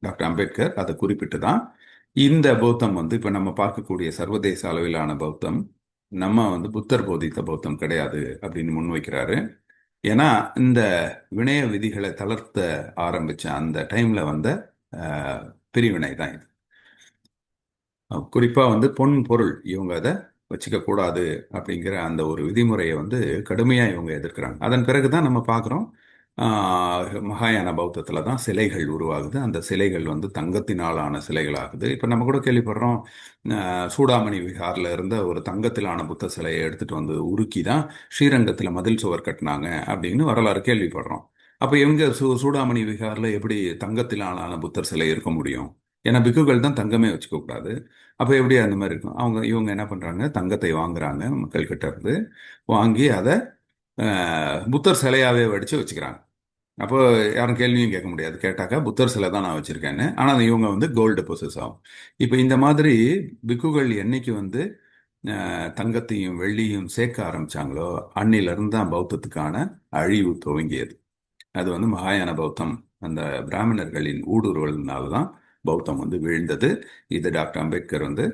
டாக்டர் அம்பேத்கர் அதை குறிப்பிட்டு தான் இந்த பௌத்தம் வந்து இப்போ நம்ம பார்க்கக்கூடிய சர்வதேச அளவிலான பௌத்தம் நம்ம வந்து புத்தர் போதித்த பௌத்தம் கிடையாது அப்படின்னு முன்வைக்கிறாரு. ஏன்னா இந்த வினய விதிகளை தளர்த்த ஆரம்பிச்ச அந்த டைம்ல வந்த பிரிவினை தான் இது. குறிப்பா வந்து பொன் பொருள் இவங்க அதை வச்சுக்க கூடாது அப்படிங்கிற அந்த ஒரு விதிமுறையை வந்து கடுமையா இவங்க எதிர்க்கிறாங்க. அதன் பிறகுதான் நம்ம பார்க்குறோம் மகாயான பௌத்தத்துல தான் சிலைகள் உருவாகுது. அந்த சிலைகள் வந்து தங்கத்தினாலான சிலைகள் ஆகுது. இப்ப நம்ம கூட கேள்விப்படுறோம் சூடாமணி விஹார்ல இருந்த ஒரு தங்கத்திலான புத்த சிலையை எடுத்துட்டு வந்து உருக்கி தான் ஸ்ரீரங்கத்துல மதில் சுவர் கட்டினாங்க அப்படின்னு வரலாறு கேள்விப்படுறோம். அப்ப எங்க சூடாமணி விஹார்ல எப்படி தங்கத்திலான புத்தர் சிலை இருக்க முடியும்? ஏன்னா பிக்குகள் தான் தங்கமே வச்சுக்க கூடாது. அப்ப எப்படி அந்த மாதிரி இருக்கும்? இவங்க என்ன பண்றாங்க, தங்கத்தை வாங்குறாங்க மக்கள் கிட்ட இருந்து. வாங்கி அதை புத்தர் சிலையாவே வடிச்சு வச்சுக்கிறாங்க. அப்போ யாரும் கேள்வியும் கேட்க முடியாது. கேட்டாக்கா புத்தர் சிலை தான் நான் வச்சிருக்கேன்னு. ஆனால் இவங்க வந்து கோல்டு பொசஸ் ஆகும். இப்போ இந்த மாதிரி பிக்குகள் என்னைக்கு வந்து தங்கத்தையும் வெள்ளியும் சேர்க்க ஆரம்பிச்சாங்களோ அன்னிலிருந்து தான் பௌத்தத்துக்கான அழிவு துவங்கியது. அது வந்து மகாயான பௌத்தம் அந்த பிராமணர்களின் ஊடுருவல்னால தான் பௌத்தம் வந்து வீழ்ந்தது. இது டாக்டர் அம்பேத்கர் வந்து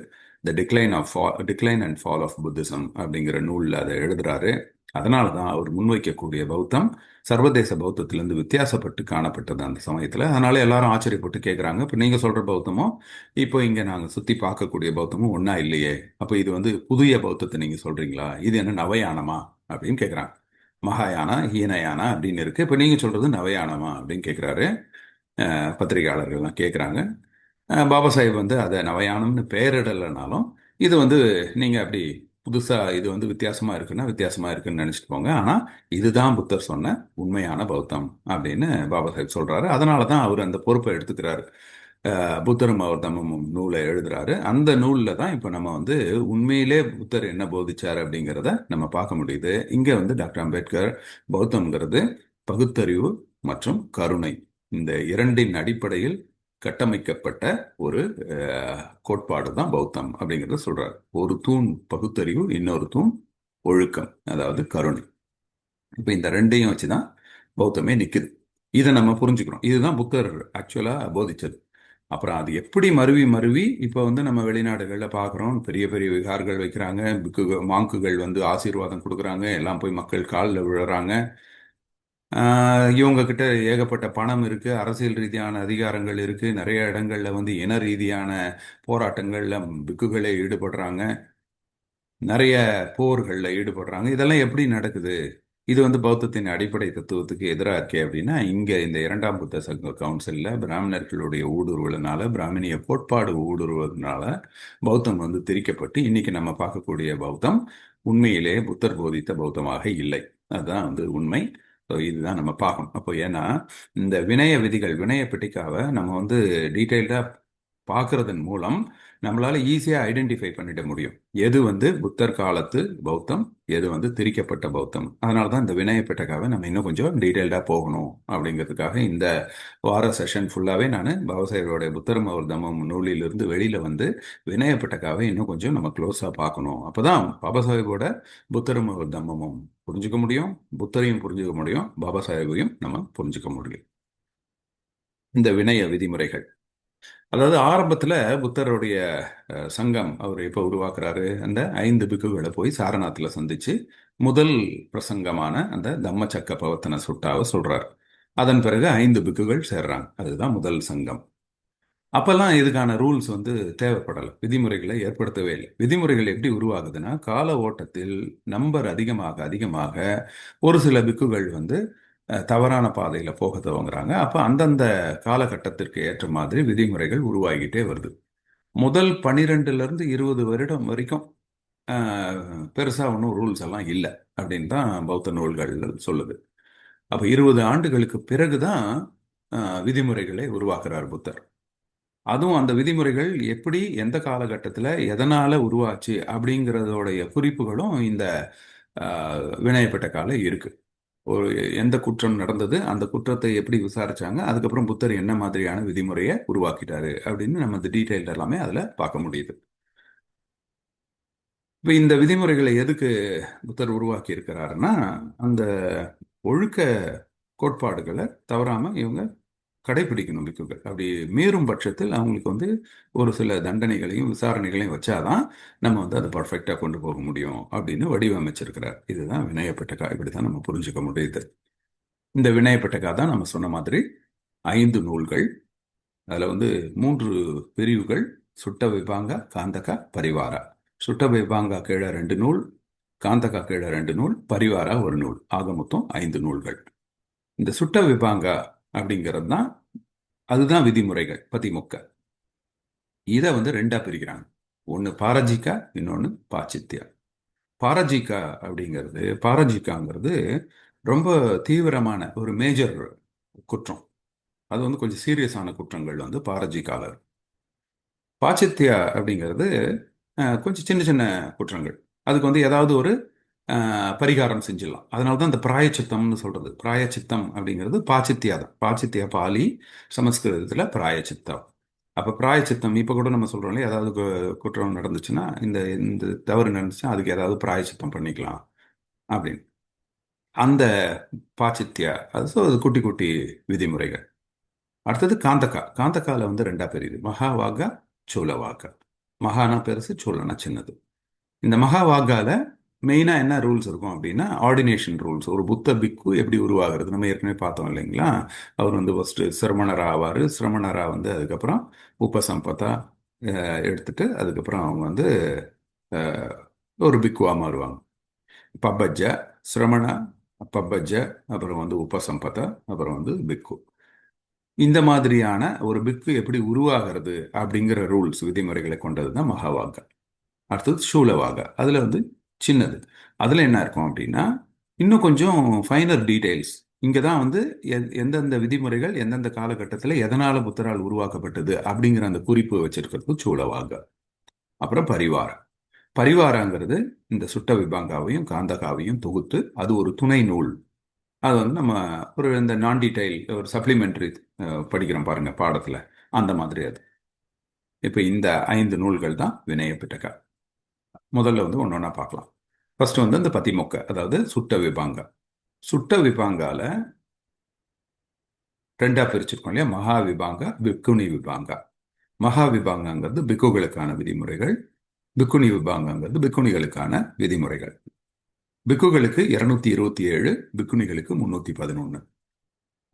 the decline and fall of Buddhism அப்படிங்கிற நூலில் அதை எழுதுறாரு. அதனால தான் அவர் முன்வைக்கக்கூடிய பௌத்தம் சர்வதேச பௌத்தத்திலிருந்து வித்தியாசப்பட்டு காணப்பட்டது அந்த சமயத்தில். அதனால எல்லாரும் ஆச்சரியப்பட்டு கேட்குறாங்க, இப்போ நீங்கள் சொல்கிற பௌத்தமும் இப்போ இங்கே நாங்கள் சுற்றி பார்க்கக்கூடிய பௌத்தமும் ஒன்றா இல்லையே, அப்போ இது வந்து புதிய பௌத்தத்தை நீங்கள் சொல்கிறீங்களா, இது என்ன நவயானமா அப்படின்னு கேட்குறாங்க. மகாயானா ஹீனயானா அப்படின்னு இருக்கு. இப்போ நீங்கள் சொல்றது நவயானமா அப்படின்னு கேட்குறாரு. பத்திரிகையாளர்கள்லாம் கேட்குறாங்க. பாபா சாஹேப் வந்து அதை நவயானம்னு பெயரிடலைனாலும் இது வந்து நீங்கள் அப்படி புதுசாக இது வந்து வித்தியாசமாக இருக்குன்னா வித்தியாசமாக இருக்குன்னு நினச்சிட்டு போங்க. ஆனால் இதுதான் புத்தர் சொன்ன உண்மையான பௌத்தம் அப்படின்னு பாபா சாஹேப் சொல்கிறாரு. அதனால தான் அவர் அந்த பொறுப்பை எடுத்துக்கிறாரு. புத்தரும் அவர் தம்மமும் நூலை எழுதுறாரு. அந்த நூலில் தான் இப்போ நம்ம வந்து உண்மையிலே புத்தர் என்ன போதிச்சார் அப்படிங்கிறத நம்ம பார்க்க முடியுது. இங்கே வந்து டாக்டர் அம்பேத்கர் பௌத்தம்ங்கிறது பகுத்தறிவு மற்றும் கருணை இந்த இரண்டின் அடிப்படையில் கட்டமைக்கப்பட்ட ஒரு கோட்பாடு தான் பௌத்தம் அப்படிங்கிறத சொல்றாரு. ஒரு தூண் பகுத்தறிவு, இன்னொரு தூண் ஒழுக்கம், அதாவது கருணை. இப்போ இந்த ரெண்டையும் வச்சுதான் பௌத்தமே நிக்குது. இதை நம்ம புரிஞ்சுக்கிறோம். இதுதான் புத்தர் ஆக்சுவலா போதிச்சது. அப்புறம் அது எப்படி மருவி மருவி இப்போ வந்து நம்ம வெளிநாடுகளில் பார்க்குறோம். பெரிய பெரிய விகார்கள் வைக்கிறாங்க, மாங்குகள் வந்து ஆசீர்வாதம் கொடுக்குறாங்க, எல்லாம் போய் மக்கள் காலில் விழுறாங்க. இவங்க கிட்ட ஏகப்பட்ட பணம் இருக்கு, அரசியல் ரீதியான அதிகாரங்கள் இருக்கு, நிறைய இடங்கள்ல வந்து இன ரீதியான போராட்டங்கள்ல பிக்குகளே ஈடுபடுறாங்க, நிறைய போர்களில் ஈடுபடுறாங்க. இதெல்லாம் எப்படி நடக்குது? இது வந்து பௌத்தத்தின் அடிப்படை தத்துவத்துக்கு எதிராக இருக்கே அப்படின்னா, இங்க இந்த இரண்டாம் புத்த சங்க கவுன்சில்ல பிராமணர்களுடைய ஊடுருவலினால, பிராமணிய கோட்பாடு ஊடுருவதுனால பௌத்தம் வந்து திரிக்கப்பட்டு இன்னைக்கு நம்ம பார்க்கக்கூடிய பௌத்தம் உண்மையிலே புத்தர் போதித்த பௌத்தமாக இல்லை. அதுதான் வந்து உண்மை. இதுதான் நம்ம பார்க்கணும். அப்போ ஏன்னா இந்த வினய விதிகள், வினய பிட்டிக்காவை நம்ம வந்து டீட்டெயில்டா பார்க்கறதன் மூலம் நம்மளால ஈஸியா ஐடென்டிஃபை பண்ணிட முடியும். எது வந்து புத்தர் காலத்து பௌத்தம், எது வந்து திரிக்கப்பட்ட பௌத்தம். அதனால தான் இந்த வினய பிட்டகாவை நம்ம இன்னும் கொஞ்சம் டீட்டெயில்டா போகணும் அப்படிங்கிறதுக்காக இந்த வார செஷன் ஃபுல்லாவே நான் பாபாசாஹேபோட புத்தரும் அவர் தம்மம் நூலிலிருந்து வெளியில வந்து வினய பிட்டகாவை இன்னும் கொஞ்சம் நம்ம க்ளோஸா பார்க்கணும். அப்பதான் பாபாசாஹேபோட புத்தரும் அவர் தம்மமும் புரிஞ்சுக்க முடியும், புத்தரையும் புரிஞ்சுக்க முடியும், பாபா சாஹேபையும் நம்ம புரிஞ்சுக்க முடியும். இந்த வினய விதிமுறைகள், அதாவது ஆரம்பத்துல புத்தருடைய சங்கம் அவர் எப்போ உருவாக்குறாரு, அந்த 5 பிக்குகளை போய் சாரநாத்தில் சந்திச்சு முதல் பிரசங்கமான அந்த தம்மச்சக்க பவத்தன சுட்டாவை சொல்றாரு. அதன் பிறகு 5 பிக்குகள் சேர்றாங்க. அதுதான் முதல் சங்கம். அப்பெல்லாம் இதுக்கான ரூல்ஸ் வந்து தேவைப்படலை, விதிமுறைகளை ஏற்படுத்தவே இல்லை. விதிமுறைகள் எப்படி உருவாகுதுன்னா, கால ஓட்டத்தில் நம்பர் அதிகமாக அதிகமாக ஒரு சில பிக்குகள் வந்து தவறான பாதையில போக துவங்குறாங்க. அப்ப அந்தந்த காலகட்டத்திற்கு ஏற்ற மாதிரி விதிமுறைகள் உருவாகிட்டே வருது. முதல் 12ல இருந்து 20 வருடம் வரைக்கும் பெருசா ஒன்றும் ரூல்ஸ் எல்லாம் இல்லை அப்படின்னு தான் பௌத்த நூல்கள் சொல்லுது. அப்ப 20 ஆண்டுகளுக்கு பிறகுதான் விதிமுறைகளை உருவாக்குறார் புத்தர். அதுவும் அந்த விதிமுறைகள் எப்படி, எந்த காலகட்டத்தில், எதனால உருவாச்சு அப்படிங்கிறதோடைய குறிப்புகளும் இந்த வினயப்பட்ட கால இருக்கு. ஒரு எந்த குற்றம் நடந்தது, அந்த குற்றத்தை எப்படி விசாரிச்சாங்க, அதுக்கப்புறம் புத்தர் என்ன மாதிரியான விதிமுறையை உருவாக்கிட்டாரு அப்படின்னு நம்ம இந்த டீட்டெயில் எல்லாமே அதில் பார்க்க முடியுது. இப்போ இந்த விதிமுறைகளை எதுக்கு புத்தர் உருவாக்கி இருக்கிறாருன்னா, அந்த ஒழுக்க கோட்பாடுகளை தவறாம இவங்க கடைபிடிக்கணும் பிக்குகள். அப்படி மீறும் பட்சத்தில் அவங்களுக்கு வந்து ஒரு சில தண்டனைகளையும் விசாரணைகளையும் வச்சாதான் நம்ம வந்து அதை பர்ஃபெக்டாக கொண்டு போக முடியும் அப்படின்னு வடிவமைச்சிருக்கிறார். இதுதான் வினயப்பட்டக்கா. இப்படித்தான் நம்ம புரிஞ்சுக்க முடியுது. இந்த வினயப்பட்டக்கா தான் நம்ம சொன்ன மாதிரி 5 நூல்கள். அதில் வந்து 3 பிரிவுகள்: சுட்ட விபாங்க, காந்தகா, பரிவாரா. சுட்ட விபாங்கா கீழே 2 நூல், காந்தகா கீழே 2 நூல், பரிவாரா ஒரு நூல். ஆக மொத்தம் 5 நூல்கள். இந்த சுட்ட விபாங்கா அப்படிங்கிறது தான், அதுதான் விதிமுறைகள் பதிமுக்க. இதை வந்து ரெண்டா பிரிக்கிறாங்க. ஒன்று பாரஜிகா, இன்னொன்று பாச்சித்யா. பாரஜிகாங்கிறது ரொம்ப தீவிரமான ஒரு மேஜர் குற்றம். அது வந்து கொஞ்சம் சீரியஸான குற்றங்கள் வந்து பாரஜிகால. பாச்சித்யா அப்படிங்கிறது கொஞ்சம் சின்ன சின்ன குற்றங்கள். அதுக்கு வந்து ஏதாவது ஒரு பரிகாரம் செஞ்சிடலாம். அதனால தான் இந்த பிராயச்சித்தம்னு சொல்றது. பிராயச்சித்தம் அப்படிங்கிறது பாச்சித்யா தான். பாச்சித்யா பாலி, சமஸ்கிருதத்தில் பிராயச்சித்தம். அப்போ பிராயச்சித்தம் இப்போ கூட நம்ம சொல்றோம் இல்லையா, ஏதாவது குற்றம் நடந்துச்சுன்னா, இந்த இந்த தவறு நடந்துச்சுன்னா அதுக்கு ஏதாவது பிராயச்சித்தம் பண்ணிக்கலாம் அப்படின்னு. அந்த பாச்சித்யா அது குட்டி குட்டி விதிமுறைகள். அடுத்தது காந்தகா. காந்தகால வந்து ரெண்டா பிரியுது: மகா வாகா, சோழ வாகா. மகானா பெருசு, சோழனா சின்னது. இந்த மகா வாகால மெயினா என்ன ரூல்ஸ் இருக்கும் அப்படின்னா, ஆர்டினேஷன் ரூல்ஸ். ஒரு புத்த பிக்கு எப்படி உருவாகிறது நம்ம ஏற்கனவே பார்த்தோம் இல்லைங்களா. அவர் வந்து ஃபர்ஸ்ட் சிரமணரா ஆவார். சிரமணரா வந்து அதுக்கப்புறம் உபசம்பத்தா எடுத்துட்டு அதுக்கப்புறம் அவங்க வந்து அஹ், ஒரு பிக்குவா மாறுவாங்க. பப்பஜ்ஜ, சிரமண, பப்பஜ்ஜ, அப்புறம் வந்து உபசம்பதா, அப்புறம் வந்து பிக்கு. இந்த மாதிரியான ஒரு பிக்கு எப்படி உருவாகிறது அப்படிங்கிற ரூல்ஸ், விதிமுறைகளை கொண்டது தான் மகாவாகா. அடுத்தது சூலவாகா. அதில் வந்து சின்னது. அதில் என்ன இருக்கும் அப்படின்னா, இன்னும் கொஞ்சம் ஃபைனர் டீடைல்ஸ். இங்கே தான் வந்து எந்தெந்த விதிமுறைகள் எந்தெந்த காலகட்டத்தில் எதனால் புத்தரால் உருவாக்கப்பட்டது அப்படிங்கிற அந்த குறிப்பு வச்சிருக்கிறது சூலவாகா. அப்புறம் பரிவாரா. பரிவாராங்கிறது இந்த சுட்ட விபாங்காவையும் காந்தகாவையும் தொகுத்து அது ஒரு துணை நூல். அது வந்து நம்ம ஒரு இந்த நான் டீடைல் ஒரு சப்ளிமெண்ட்ரி படிக்கிறோம் பாருங்க பாடத்தில், அந்த மாதிரி அது. இப்போ இந்த 5 நூல்கள் தான் வினய பிட்டகா. முதல்ல வந்து ஒன்னொன்னா பார்க்கலாம். ஃபர்ஸ்ட் வந்து இந்த பதிமொக்க, அதாவது சுட்ட விபாங்கா. சுட்ட விபாங்கால ரெண்டா பிரிச்சிருக்கோம் இல்லையா, மகா விபாங்கா, பிக்குனி விபாங்கா. மகா விபாங்காங்கிறது பிக்குகளுக்கான விதிமுறைகள். பிக்குனி விபாங்காங்கிறது பிக்குணிகளுக்கான விதிமுறைகள். பிக்குகளுக்கு 227, பிக்குணிகளுக்கு 311.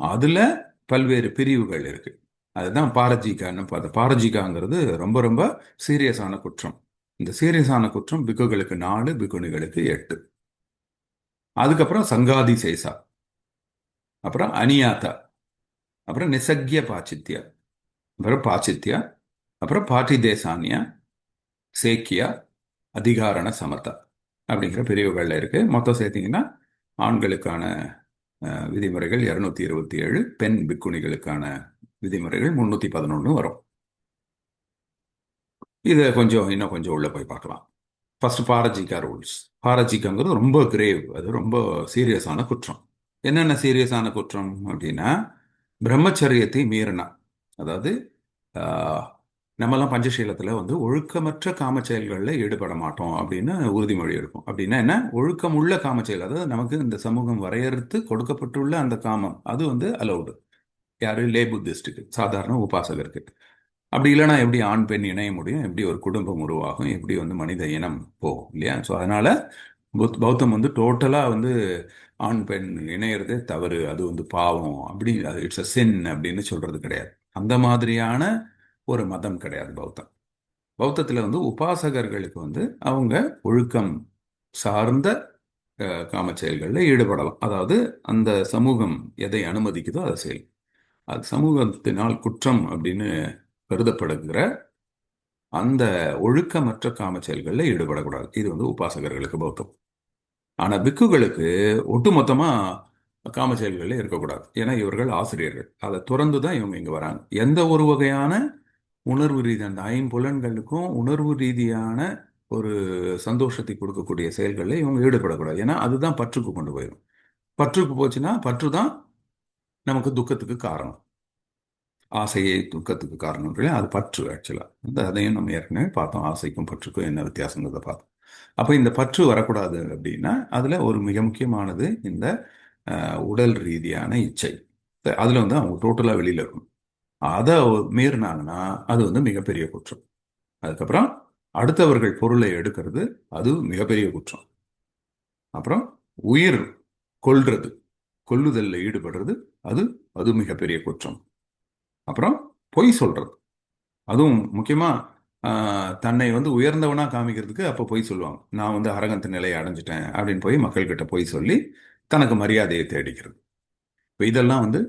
அதுல பல்வேறு பிரிவுகள் இருக்கு. அதுதான் பாரஜிகான்னு பார்த்த. பாரஜிகாங்கிறது ரொம்ப ரொம்ப சீரியஸான குற்றம். இந்த சீரியஸான குற்றம் பிக்குகளுக்கு 4, பிக்குணிகளுக்கு 8. அதுக்கப்புறம் சங்காதி சேசா, அப்புறம் அனியாத்தா, அப்புறம் நிசக்கிய பாச்சித்யா, அப்புறம் பாச்சித்யா, அப்புறம் பாட்டி தேசானியா, சேக்கியா, அதிகாரண சமதா அப்படிங்கிற பிரிவுகள்ல இருக்கு. மொத்தம் சேர்த்தீங்கன்னா ஆண்களுக்கான விதிமுறைகள் 227, பெண் பிக்குணிகளுக்கான விதிமுறைகள் 311 வரும். இதை கொஞ்சம் இன்னும் கொஞ்சம் உள்ள போய் பார்க்கலாம். First பாரஜிகா rules. பாரஜிகாங்கிறது ரொம்ப கிரேவ், அது ரொம்ப சீரியஸான குற்றம். என்னென்ன சீரியஸான குற்றம் அப்படின்னா, பிரம்மச்சரியத்தை மீறினா, அதாவது ஆஹ், நம்மலாம் பஞ்சசீலத்தில் வந்து ஒழுக்கமற்ற காம செயல்களில் ஈடுபட மாட்டோம் அப்படின்னு உறுதிமொழி எடுப்போம். அப்படின்னா என்ன, ஒழுக்கம் உள்ள காம செயல், அதாவது நமக்கு இந்த சமூகம் வரையறுத்து கொடுக்கப்பட்டுள்ள அந்த காமம், அது வந்து அலௌடு. யாரு? லே புத்திஸ்டுக்கு, சாதாரண உபாசகருக்கு. அப்படி இல்லைன்னா எப்படி ஆண் பெண் இணைய முடியும், எப்படி ஒரு குடும்பம் உருவாகும், எப்படி வந்து மனித இனம் போகும் இல்லையா. ஸோ அதனால பௌத்தம் வந்து டோட்டலா வந்து ஆண் பெண் இணையறதே தவறு, அது வந்து பாவம், அப்படி இட்ஸ் அ சின் அப்படின்னு சொல்றது கிடையாது. அந்த மாதிரியான ஒரு மதம் கிடையாது பௌத்தம். பௌத்தத்தில் வந்து உபாசகர்களுக்கு வந்து அவங்க ஒழுக்கம் சார்ந்த காம செயல்களில் ஈடுபடலாம். அதாவது அந்த சமூகம் எதை அனுமதிக்குதோ அதை செய்யலாம். அது சமூகத்தினால் குற்றம் அப்படின்னு கருதப்படுகிற அந்த ஒழுக்கமற்ற காம செயல்களில் ஈடுபடக்கூடாது. இது வந்து உபாசகர்களுக்கு பௌத்தம். ஆனா பிக்குகளுக்கு ஒட்டுமொத்தமா காம செயல்களில் இருக்கக்கூடாது. ஏன்னா இவர்கள் ஆசிரியர்கள். அதை துறந்து தான் இவங்க இங்க வராங்க. எந்த ஒரு வகையான உணர்வு ரீதியான, அந்த ஐம்புலன்களுக்கும் உணர்வு ரீதியான ஒரு சந்தோஷத்தை கொடுக்கக்கூடிய செயல்களில் இவங்க ஈடுபடக்கூடாது. ஏன்னா அதுதான் பற்றுக்கு கொண்டு போயிடும். பற்றுக்கு போச்சுன்னா பற்று தான் நமக்கு துக்கத்துக்கு காரணம். ஆசையை துக்கத்துக்கு காரணம் இல்லையா, அது பற்று. ஆக்சுவலா அதையும் நம்ம ஏற்கனவே பார்த்தோம், ஆசைக்கும் பற்றுக்கும் என்ன வித்தியாசங்கிறத பார்த்தோம். அப்போ இந்த பற்று வரக்கூடாது அப்படின்னா அதுல ஒரு மிக முக்கியமானது இந்த உடல் ரீதியான இச்சை. அதுல வந்து அவங்க டோட்டலா வெளியில இருக்கணும். அதை மீறினாங்கன்னா அது வந்து மிகப்பெரிய குற்றம். அதுக்கப்புறம் அடுத்தவர்கள் பொருளை எடுக்கிறது, அது மிகப்பெரிய குற்றம். அப்புறம் உயிர் கொல்றது, கொல்லுதல்ல ஈடுபடுறது, அது அது மிகப்பெரிய குற்றம். அப்புறம் பொய் சொல்றது, அதுவும் முக்கியமா தன்னை வந்து உயர்ந்தவனா காமிக்கிறதுக்கு அப்ப பொய் சொல்லுவாங்க. நான் வந்து அரகந்த நிலையை அடைஞ்சிட்டேன் அப்படின்னு போய் மக்கள்கிட்ட பொய் சொல்லி தனக்கு மரியாதையை தேடிக்கிறது. இப்ப இதெல்லாம் வந்து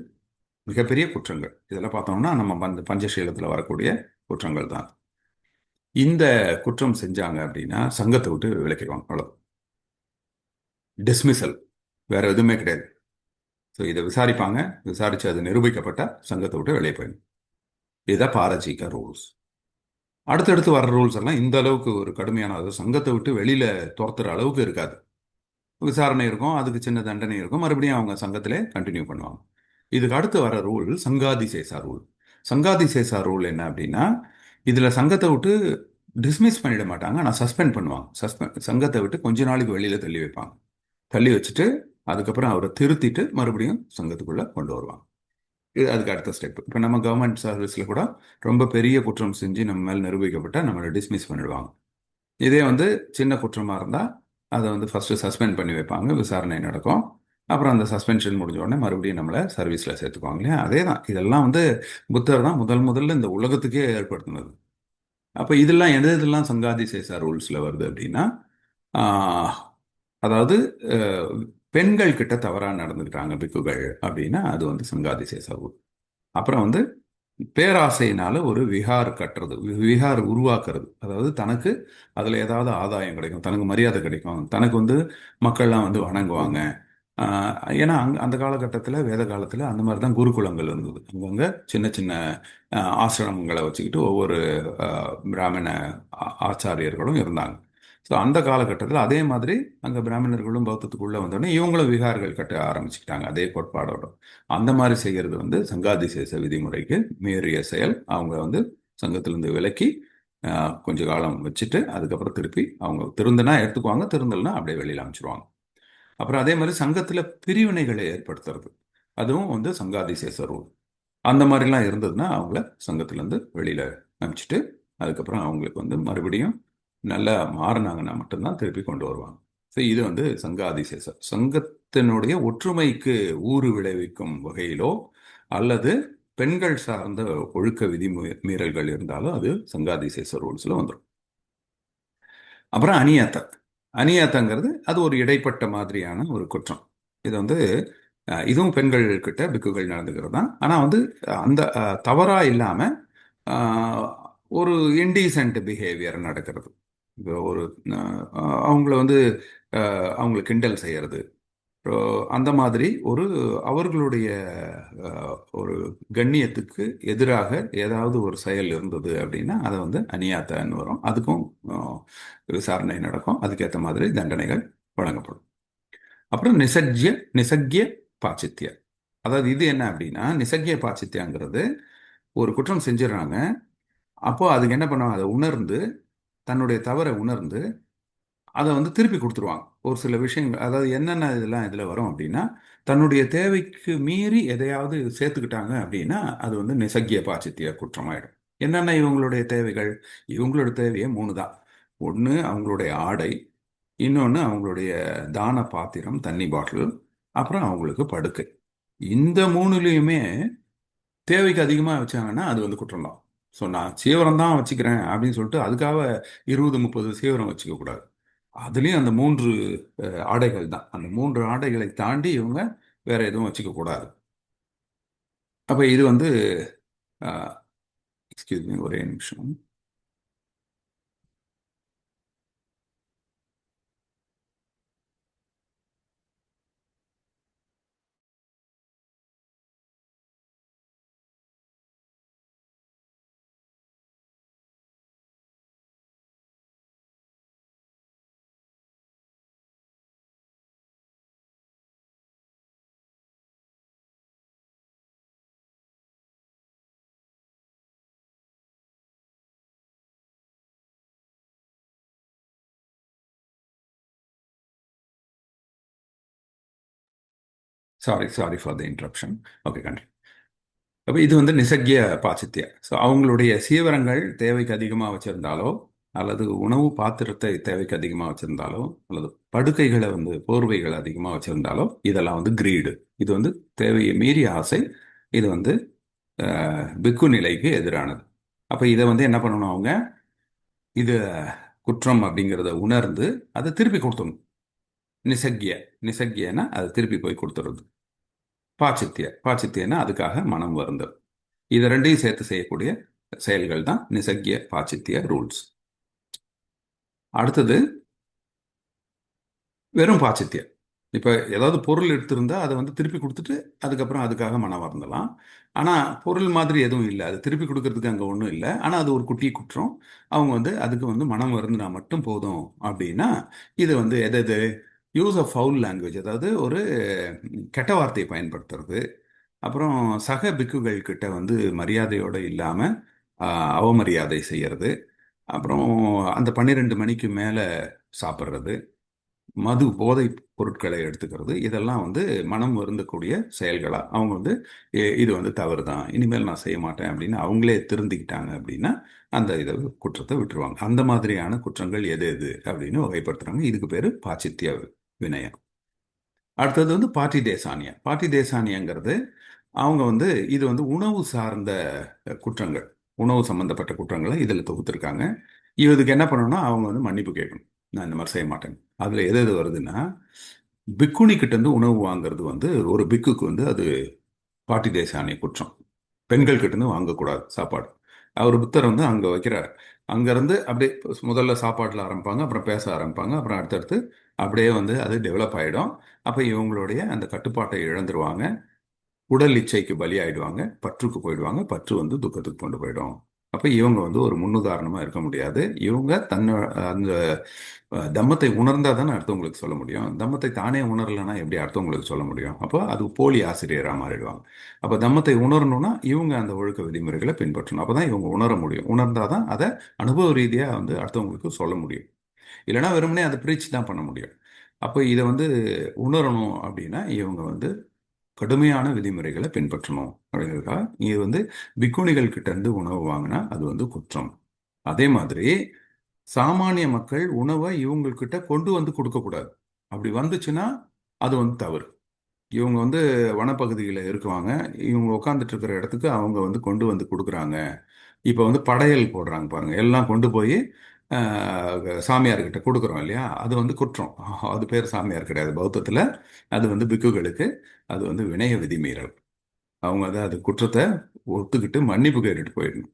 மிகப்பெரிய குற்றங்கள். இதெல்லாம் பார்த்தோம்னா நம்ம பஞ்சசீலத்துல வரக்கூடிய குற்றங்கள் தான். இந்த குற்றம் செஞ்சாங்க அப்படின்னா சங்கத்தை விட்டு விலக்கிடுவாங்க. அவ்வளவு, டிஸ்மிசல், வேற எதுவுமே கிடையாது. ஸோ இதை விசாரிப்பாங்க, விசாரிச்சு அது நிரூபிக்கப்பட்ட சங்கத்தை விட்டு வெளியே போயிடும். இதுதான் பாரஜிக ரூல்ஸ். அடுத்தடுத்து வர ரூல்ஸ் எல்லாம் இந்த அளவுக்கு ஒரு கடுமையான, அதாவது சங்கத்தை விட்டு வெளியில துரத்துற அளவுக்கு இருக்காது. விசாரணை இருக்கும், அதுக்கு சின்ன தண்டனை இருக்கும், மறுபடியும் அவங்க சங்கத்திலே கண்டினியூ பண்ணுவாங்க. இதுக்கு அடுத்து வர ரூல் சங்காதி சேசா ரூல். சங்காதி சேசா ரூல் என்ன அப்படின்னா, இதுல சங்கத்தை விட்டு டிஸ்மிஸ் பண்ணிட மாட்டாங்க, ஆனால் சஸ்பெண்ட் பண்ணுவாங்க. சங்கத்தை விட்டு கொஞ்ச நாளைக்கு வெளியில தள்ளி வைப்பாங்க. தள்ளி வச்சுட்டு அதுக்கப்புறம் அவரை திருத்திட்டு மறுபடியும் சங்கத்துக்குள்ள கொண்டு வருவாங்க. இது அதுக்கு அடுத்த ஸ்டெப். இப்போ நம்ம கவர்மெண்ட் சர்வீஸ்ல கூட ரொம்ப பெரிய குற்றம் செஞ்சு நம்ம மேல் நிரூபிக்கப்பட்டா நம்மளை டிஸ்மிஸ் பண்ணிடுவாங்க. இதே வந்து சின்ன குற்றமா இருந்தா அதை வந்து ஃபர்ஸ்ட் சஸ்பெண்ட் பண்ணி வைப்பாங்க, விசாரணை நடக்கும். அப்புறம் அந்த சஸ்பென்ஷன் முடிஞ்ச உடனே மறுபடியும் நம்மளை சர்வீஸ்ல சேர்த்துக்குவாங்க இல்லையா. அதே தான், இதெல்லாம் வந்து புத்தர் தான் முதல்ல இந்த உலகத்துக்கே ஏற்படுத்தினது. அப்ப இதெல்லாம் இதெல்லாம் சங்காதி சேசா ரூல்ஸ்ல வருது அப்படின்னா, ஆஹ், அதாவது அஹ், பெண்கள் கிட்ட தவறா நடந்துக்கிட்டாங்க பிக்குகள் அப்படின்னா அது வந்து சங்காதி சேசா ரூல். அப்புறம் வந்து பேராசையினால ஒரு விஹார் கட்டுறது, விஹார் உருவாக்குறது, அதாவது தனக்கு அதுல ஏதாவது ஆதாயம் கிடைக்கும், தனக்கு மரியாதை கிடைக்கும், தனக்கு வந்து மக்கள்லாம் வந்து வணங்குவாங்க. ஆஹ் ஏன்னா அந்த காலகட்டத்தில், வேத காலத்தில் அந்த மாதிரி தான் குருகுலங்கள் இருந்தது. அங்கங்க சின்ன சின்ன ஆசிரமங்களை வச்சுக்கிட்டு ஒவ்வொரு பிராமண ஆச்சாரியர்களும் இருந்தாங்க. ஸோ அந்த காலகட்டத்தில் அதே மாதிரி அங்கே பிராமணர்களும் பௌத்தத்துக்குள்ள வந்தோடனே இவங்களும் விகார்கள் கட்ட ஆரம்பிச்சுக்கிட்டாங்க அதே கோட்பாடோட. அந்த மாதிரி செய்யறது வந்து சங்காதிசேஷ விதிமுறைக்கு மீறிய செயல். அவங்க வந்து சங்கத்திலிருந்து விலக்கி கொஞ்ச காலம் வச்சுட்டு அதுக்கப்புறம் திருப்பி அவங்க திருந்தினா எடுத்துக்குவாங்க, திருந்தல்னா அப்படியே வெளியில் அமைச்சிருவாங்க. அப்புறம் அதே மாதிரி சங்கத்துல பிரிவினைகளை ஏற்படுத்துறது, அதுவும் வந்து சங்காதிசேஷ ரூல். அந்த மாதிரிலாம் இருந்ததுன்னா அவங்கள சங்கத்திலேருந்து வெளியில அனுப்பிச்சிட்டு அதுக்கப்புறம் அவங்களுக்கு வந்து மறுபடியும் நல்லா மாறினாங்கன்னா மட்டும்தான் திருப்பி கொண்டு வருவாங்க. ஸோ இது வந்து சங்காதிசேஷம். சங்கத்தினுடைய ஒற்றுமைக்கு ஊறு விளைவிக்கும் வகையிலோ அல்லது பெண்கள் சார்ந்த ஒழுக்க விதி மீறல்கள் இருந்தாலும் அது சங்காதிசேஷ ரூல்ஸ்ல வந்துடும். அப்புறம் அநியாத்த, அநியாத்தங்கிறது அது ஒரு இடைப்பட்ட மாதிரியான ஒரு குற்றம். இது வந்து இதுவும் பெண்கள் கிட்ட பிக்குகள் நடந்துக்கிறது தான். ஆனால் வந்து அந்த தவறா இல்லாம ஆஹ், ஒரு இன்டீசென்ட் பிஹேவியர் நடக்கிறது. இப்போ ஒரு அவங்கள வந்து அவங்கள கிண்டல் செய்யறது, அந்த மாதிரி ஒரு அவர்களுடைய ஒரு கண்ணியத்துக்கு எதிராக ஏதாவது ஒரு செயல் இருந்தது அப்படின்னா அதை வந்து அநியாத்தன்னு வரும். அதுக்கும் விசாரணை நடக்கும், அதுக்கேற்ற மாதிரி தண்டனைகள் வழங்கப்படும். அப்புறம் நிசக்கிய பாச்சித்ய. அதாவது இது என்ன அப்படின்னா, நிசக்கிய பாச்சித்யாங்கிறது ஒரு குற்றம் செஞ்சிடறாங்க, அப்போ அதுக்கு என்ன பண்ணுவாங்க, அதை உணர்ந்து தன்னுடைய தவறை உணர்ந்து அதை வந்து திருப்பி கொடுத்துருவாங்க. ஒரு சில விஷயங்கள், அதாவது என்னென்ன இதெல்லாம் இதில் வரும் அப்படின்னா, தன்னுடைய தேவைக்கு மீறி எதையாவது சேர்த்துக்கிட்டாங்க அப்படின்னா அது வந்து நிசக்கிய பாச்சித்திய குற்றமாயிடும். என்னென்ன இவங்களுடைய தேவைகள்? இவங்களோட தேவையே மூணு தான். ஒன்று அவங்களுடைய ஆடை, இன்னொன்று அவங்களுடைய தான பாத்திரம், தண்ணி பாட்டில், அப்புறம் அவங்களுக்கு படுக்கை. இந்த மூணுலேயுமே தேவைக்கு அதிகமாக வச்சாங்கன்னா அது வந்து குற்றம் தான். ஸோ நான் சீவரம் தான் வச்சுக்கிறேன் அப்படின்னு சொல்லிட்டு அதுக்காக 20-30 சீவரம் வச்சுக்க கூடாது. அதுலேயும் அந்த மூன்று ஆடைகள் தான், அந்த மூன்று ஆடைகளை தாண்டி இவங்க வேற எதுவும் வச்சுக்க கூடாது. அப்போ இது வந்து எக்ஸ்கியூஸ் மீ, ஒரே நிமிஷம். Sorry sorry for the interruption. Okay, கண்டிப்பாக. அப்போ இது வந்து நிசக்கிய பாச்சித்ய. ஸோ அவங்களுடைய சீவரங்கள் தேவைக்கு அதிகமாக வச்சிருந்தாலோ, அல்லது உணவு பாத்திரத்தை தேவைக்கு அதிகமாக வச்சிருந்தாலோ, அல்லது படுக்கைகளை வந்து போர்வைகளை அதிகமாக வச்சிருந்தாலோ, இதெல்லாம் வந்து கிரீடு. இது வந்து தேவையை மீறிய ஆசை. இது வந்து பிக்கு நிலைக்கு எதிரானது. அப்போ இதை வந்து என்ன பண்ணணும் அவங்க? இது குற்றம் அப்படிங்கிறத உணர்ந்து அதை திருப்பி கொடுத்துடணும். நிசக்கிய. நிசக்கியன்னா அதை திருப்பி போய் கொடுத்துறது. பாச்சித்திய. பாச்சித்தியன்னா அதுக்காக மனம் வருந்தல். இது ரெண்டையும் சேர்த்து செய்யக்கூடிய செயல்கள் தான் நிசக்கிய பாச்சித்திய ரூல்ஸ். அடுத்தது வெறும் பாச்சித்தியம். இப்போ ஏதாவது பொருள் எடுத்திருந்தா அதை வந்து திருப்பி கொடுத்துட்டு அதுக்கப்புறம் அதுக்காக மனம் வருந்தலாம். ஆனால் பொருள் மாதிரி எதுவும் இல்லை, அது திருப்பி கொடுக்கறதுக்கு அங்கே ஒன்றும் இல்லை. ஆனால் அது ஒரு குட்டி குற்றம். அவங்க வந்து அதுக்கு வந்து மனம் வருந்தினா மட்டும் போதும் அப்படின்னா, இது வந்து எது யூஸ் ஆஃப் ஃபவுல் லாங்குவேஜ், அதாவது ஒரு கெட்ட வார்த்தையை பயன்படுத்துறது, அப்புறம் சக பிக்குகள் கிட்ட வந்து மரியாதையோடு இல்லாமல் அவமரியாதை செய்யறது, அப்புறம் அந்த 12 மணிக்கு மேலே சாப்பிட்றது, மது போதை பொருட்களை எடுத்துக்கிறது, இதெல்லாம் வந்து மனம் வருந்தக்கூடிய செயல்களா அவங்க வந்து இது வந்து தவறு தான், இனிமேல் நான் செய்ய மாட்டேன் அப்படின்னு அவங்களே திருந்திக்கிட்டாங்க அப்படின்னா அந்த இதை குற்றத்தை விட்டுருவாங்க. அந்த மாதிரியான குற்றங்கள் எது எது அப்படின்னு வகைப்படுத்துறாங்க. இதுக்கு பேரு பாச்சித்திய வினயம். அடுத்தது வந்து பாட்டி தேசானியா. பாட்டி தேசானியங்கிறது அவங்க வந்து இது வந்து உணவு சார்ந்த குற்றங்கள், உணவு சம்பந்தப்பட்ட குற்றங்களை இதில் தொகுத்திருக்காங்க. இதுக்கு என்ன பண்ணணும்னா அவங்க வந்து மன்னிப்பு கேட்கணும். நான் இந்த மாதிரி செய்ய மாட்டேன். அதில் எது எது வருதுன்னா, பிக்குனி கிட்ட இருந்து உணவு வாங்குறது வந்து ஒரு பிக்குக்கு வந்து அது பாட்டி தேசானிய குற்றம். பெண்கள் கிட்ட இருந்து வாங்கக்கூடாது சாப்பாடு. அவர் புத்தர் வந்து அங்கே வைக்கிறார். அங்கேருந்து அப்படியே முதல்ல சாப்பாட்டில் ஆரம்பிப்பாங்க, அப்புறம் பேச ஆரம்பிப்பாங்க, அப்புறம் அடுத்தடுத்து அப்படியே வந்து அது டெவலப் ஆகிடும். அப்போ இவங்களுடைய அந்த கட்டுப்பாட்டை இழந்துருவாங்க. உடல் இச்சைக்கு பலியாயிடுவாங்க, பற்றுக்கு போயிடுவாங்க, பற்று வந்து துக்கத்துக்கு கொண்டு போயிடும். அப்ப இவங்க வந்து ஒரு முன்னுதாரணமா இருக்க முடியாது. இவங்க அந்த தம்மத்தை உணர்ந்தா தானே அடுத்தவங்களுக்கு சொல்ல முடியும். தம்மத்தை தானே உணரலைன்னா எப்படி அடுத்தவங்களுக்கு சொல்ல முடியும்? அப்போ அது போலி ஆசிரியராக மாறிடுவாங்க. அப்போ தம்மத்தை உணரணும்னா இவங்க அந்த ஒழுக்க விதிமுறைகளை பின்பற்றணும். அப்பதான் இவங்க உணர முடியும். உணர்ந்தாதான் அதை அனுபவ ரீதியா வந்து அடுத்தவங்களுக்கு சொல்ல முடியும். இல்லைன்னா வெறுமனே அதை பிரீச் தான் பண்ண முடியும். அப்போ இதை வந்து உணரணும் அப்படின்னா இவங்க வந்து கடுமையான விதிமுறைகளை பின்பற்றணும் அப்படிங்கிறதுக்காக இது வந்து பிக்குணிகள் கிட்ட இருந்து உணவு வாங்கினா அது வந்து குற்றம். அதே மாதிரி சாமானிய மக்கள் உணவை இவங்கக்கிட்ட கொண்டு வந்து கொடுக்கக்கூடாது. அப்படி வந்துச்சுன்னா அது வந்து தவறு. இவங்க வந்து வனப்பகுதியில் இருக்குவாங்க, இவங்க உட்காந்துட்டு இருக்கிற இடத்துக்கு அவங்க வந்து கொண்டு வந்து கொடுக்குறாங்க. இப்போ வந்து படையல் போடுறாங்க பாருங்க, எல்லாம் கொண்டு போய் சாமியார்கிட்ட கொடுக்குறோம் இல்லையா, அது வந்து குற்றம். அது பேர் சாமியார் கிடையாது பௌத்தத்தில். அது வந்து பிக்குகளுக்கு அது வந்து வினய விதிமீறல். அவங்க தான் அது குற்றத்தை ஒத்துக்கிட்டு மன்னிப்பு கேட்டுட்டு போயிடணும்.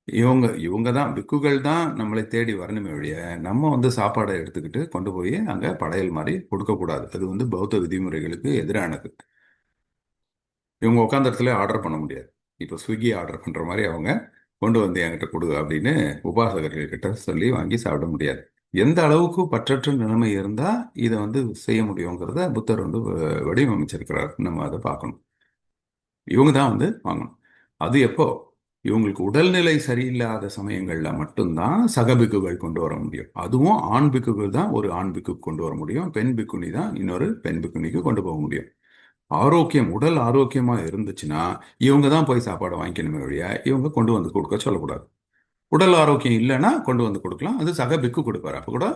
இவங்க இவங்க தான் பிக்குகள் தான் நம்மளை தேடி வரணுமே ஒழிய நம்ம வந்து சாப்பாடை எடுத்துக்கிட்டு கொண்டு போய் அங்கே படையல் மாதிரி கொடுக்கக்கூடாது. அது வந்து பௌத்த விதிமுறைகளுக்கு எதிரானது. இவங்க உட்காந்த இடத்துல ஆர்டர் பண்ண முடியாது. இப்போ ஸ்விக்கி ஆர்டர் பண்ணுற மாதிரி அவங்க கொண்டு வந்து என்கிட்ட கொடு அப்படின்னு உபாசகர்கள் கிட்ட சொல்லி வாங்கி சாப்பிட முடியாது. எந்த அளவுக்கு பற்றற்ற நிலைமை இருந்தால் இதை வந்து செய்ய முடியுங்கிறத புத்தர் வந்து வடிவமைச்சிருக்கிறார். நம்ம அதை பார்க்கணும். இவங்க தான் வந்து வாங்கணும். அது எப்போ? இவங்களுக்கு உடல்நிலை சரியில்லாத சமயங்கள்ல மட்டும்தான் சகபிக்குகள் கொண்டு வர முடியும். அதுவும் ஆண் பிக்குகள் தான் ஒரு ஆண் பிக்கு கொண்டு வர முடியும். பெண் பிக்குனி தான் இன்னொரு பெண் பிக்குனிக்கு கொண்டு போக முடியும். ஆரோக்கியம், உடல் ஆரோக்கியமா இருந்துச்சுன்னா இவங்க தான் போய் சாப்பாடு வாங்கிக்கணுமே வழியா இவங்க கொண்டு வந்து கொடுக்க சொல்லக்கூடாது. உடல் ஆரோக்கியம் இல்லைன்னா கொண்டு வந்து கொடுக்கலாம். அது சக பிக்கு கொடுப்பாரு. அப்போ கூட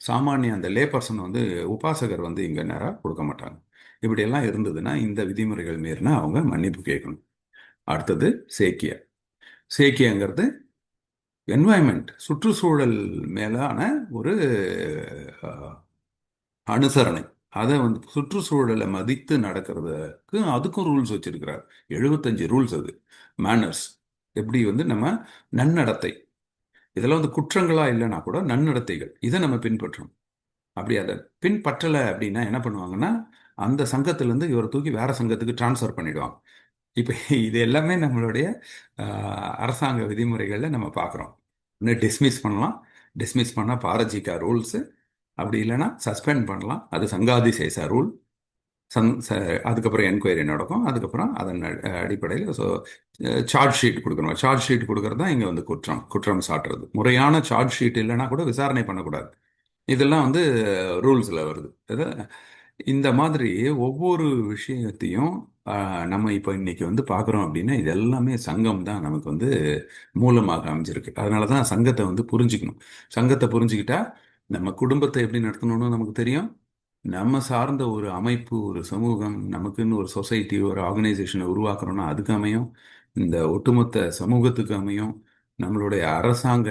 சாமானிய அந்த லே பர்சன் வந்து உபாசகர் வந்து இங்க நேராக கொடுக்க மாட்டாங்க. இப்படியெல்லாம் இருந்ததுன்னா இந்த விதிமுறைகள் மீறினா அவங்க மன்னிப்பு கேட்கணும். அடுத்தது சேக்கிய. சேக்கியங்கிறது என்வாயன்மெண்ட், சுற்றுச்சூழல் மேலான ஒரு அனுசரணை. அதை வந்து சுற்றுச்சூழலை மதித்து நடக்கிறதுக்கு அதுக்கும் ரூல்ஸ் வச்சிருக்கிறார். 75 ரூல்ஸ். அது மேனர்ஸ். எப்படி வந்து நம்ம நன்னடத்தை, இதெல்லாம் வந்து குற்றங்களா இல்லைன்னா கூட நன்னடத்தைகள், இதை நம்ம பின்பற்றணும். அப்படி அதை பின்பற்றலை அப்படின்னா என்ன பண்ணுவாங்கன்னா அந்த சங்கத்திலேருந்து இவரை தூக்கி வேற சங்கத்துக்கு டிரான்ஸ்ஃபர் பண்ணிடுவாங்க. இப்போ இது எல்லாமே நம்மளுடைய அரசாங்க விதிமுறைகளில் நம்ம பார்க்குறோம். இன்னும் டிஸ்மிஸ் பண்ணலாம். டிஸ்மிஸ் பண்ணால் பாரஜிகா ரூல்ஸு. அப்படி இல்லைன்னா சஸ்பெண்ட் பண்ணலாம். அது சங்காதி சேசா ரூல். அதுக்கப்புறம் என்கொயரி நடக்கும். அதுக்கப்புறம் அதன் அடிப்படையில் சார்ஜ் ஷீட் கொடுக்கணும். சார்ஜ் ஷீட் கொடுக்கறது தான் இங்கே வந்து குற்றம் சாட்டுறது. முறையான சார்ஜ் ஷீட் இல்லைன்னா கூட விசாரணை பண்ணக்கூடாது. இதெல்லாம் வந்து ரூல்ஸில் வருது. இந்த மாதிரி ஒவ்வொரு விஷயத்தையும் நம்ம இப்போ இன்னைக்கு வந்து பார்க்குறோம் அப்படின்னா இது எல்லாமே சங்கம் தான் நமக்கு வந்து மூலமாக அமைஞ்சிருக்கு. அதனால தான் சங்கத்தை வந்து புரிஞ்சுக்கணும். சங்கத்தை புரிஞ்சுக்கிட்டா நம்ம குடும்பத்தை எப்படி நடத்தணும்னு நமக்கு தெரியும். நம்ம சார்ந்த ஒரு அமைப்பு, ஒரு சமூகம், நமக்குன்னு ஒரு சொசைட்டி, ஒரு ஆர்கனைசேஷனை உருவாக்குறோம்னா அதுக்கு அமையும். இந்த ஒட்டுமொத்த சமூகத்துக்கு அமையும். நம்மளுடைய அரசாங்க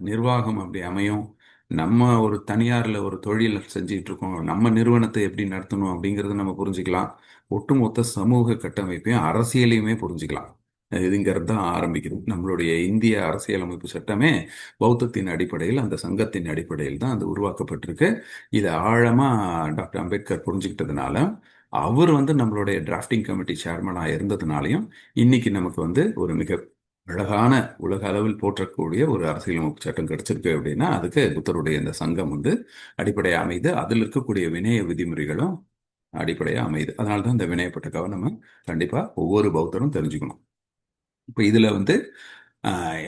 நிர்வாகம் அப்படி அமையும். நம்ம ஒரு தனியார்ல ஒரு தொழில் செஞ்சுட்டு இருக்கோம், நம்ம நிறுவனத்தை எப்படி நடத்தணும் அப்படிங்கறத நம்ம புரிஞ்சுக்கலாம். ஒட்டுமொத்த சமூக கட்டமைப்பையும் அரசியலையுமே புரிஞ்சுக்கலாம். இதுங்கிறது தான் ஆரம்பிக்குது. நம்மளுடைய இந்திய அரசியலமைப்பு சட்டமே பௌத்தத்தின் அடிப்படையில், அந்த சங்கத்தின் அடிப்படையில் தான் அது உருவாக்கப்பட்டிருக்கு. இதை ஆழமா டாக்டர் அம்பேத்கர் புரிஞ்சுக்கிட்டதுனால, அவர் வந்து நம்மளுடைய டிராஃப்டிங் கமிட்டி சேர்மனா இருந்ததுனாலையும் இன்னைக்கு நமக்கு வந்து ஒரு மிக அழகான, உலக அளவில் போற்றக்கூடிய ஒரு அரசியலமைப்பு சட்டம் கிடைச்சிருக்கு. அப்படின்னா அதுக்கு புத்தருடைய இந்த சங்கம் வந்து அடிப்படையாக அமைது. அதில் இருக்கக்கூடிய வினய விதிமுறைகளும் அடிப்படையாக அமையுது. அதனால தான் இந்த வினயப்பட்டக்காவை நம்ம கண்டிப்பாக ஒவ்வொரு பௌத்தரும் தெரிஞ்சுக்கணும். இப்போ இதில் வந்து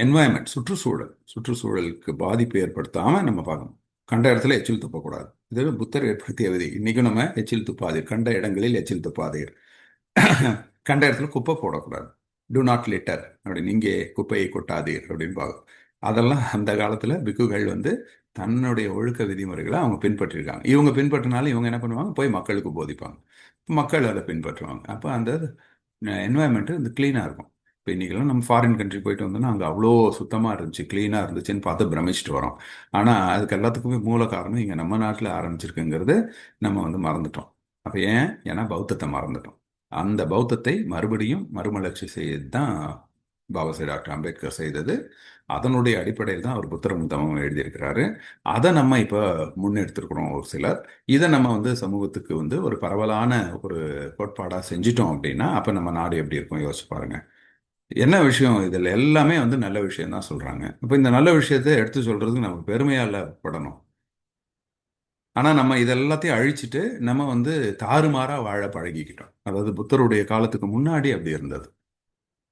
என்வாயன்மெண்ட், சுற்றுச்சூழலுக்கு பாதிப்பு ஏற்படுத்தாமல் நம்ம பார்க்கணும். கண்ட இடத்துல எச்சில் துப்பக்கூடாது. இது புத்தர் ஏற்படுத்திய விதி. இன்னைக்கும் நம்ம எச்சில் துப்பாதீர், கண்ட இடங்களில் எச்சில் துப்பாதீர். கண்ட இடத்துல குப்பை போடக்கூடாது. டு நாட் லிட்டர் அப்படின்னு, இங்கே குப்பையை கொட்டாதீர் அப்படின்னு பார்க்கும். அதெல்லாம் அந்த காலத்தில் பிக்குகள் வந்து தன்னுடைய ஒழுக்க விதிமுறைகளை அவங்க பின்பற்றிருக்காங்க. இவங்க பின்பற்றினாலும் இவங்க என்ன பண்ணுவாங்க, போய் மக்களுக்கு போதிப்பாங்க. மக்கள் அதை பின்பற்றுவாங்க. அப்போ அந்த என்வாயன்மெண்ட் வந்து கிளீனாக இருக்கும். இப்போ இன்றைக்கெல்லாம் நம்ம ஃபாரின் கண்ட்ரி போயிட்டு வந்தோம்னா அங்கே அவ்வளோ சுத்தமாக இருந்துச்சு, க்ளீனாக இருந்துச்சுன்னு பார்த்து பிரமிச்சிட்டு வரோம். ஆனால் அதுக்கு எல்லாத்துக்குமே மூல காரணம் இங்கே நம்ம நாட்டில் ஆரம்பிச்சிருக்குங்கிறது நம்ம வந்து மறந்துட்டோம். அப்போ ஏன்னா பௌத்தத்தை மறந்துட்டோம். அந்த பௌத்தத்தை மறுபடியும் மறுமலர்ச்சி செய்யறது தான் பாபாசாஹேப் டாக்டர் அம்பேத்கர் செய்தது. அதனுடைய அடிப்படையில் தான் அவர் புத்தரும் தமமும் எழுதியிருக்கிறாரு. அதை நம்ம இப்போ முன்னெடுத்திருக்கிறோம் ஒரு சிலர். இதை நம்ம வந்து சமூகத்துக்கு வந்து ஒரு பரவலான ஒரு கோட்பாடாக செஞ்சிட்டோம் அப்படின்னா அப்போ நம்ம நாடு எப்படி இருக்கும் யோசிச்சு பாருங்க. என்ன விஷயம், இதில் எல்லாமே வந்து நல்ல விஷயம் தான் சொல்றாங்க. இப்போ இந்த நல்ல விஷயத்தை எடுத்து சொல்றதுக்கு நமக்கு பெருமையால படணும். ஆனால் நம்ம இதெல்லாத்தையும் அழிச்சிட்டு நம்ம வந்து தாறுமாறா வாழ பழகிக்கிட்டோம். அதாவது புத்தருடைய காலத்துக்கு முன்னாடி அப்படி இருந்தது.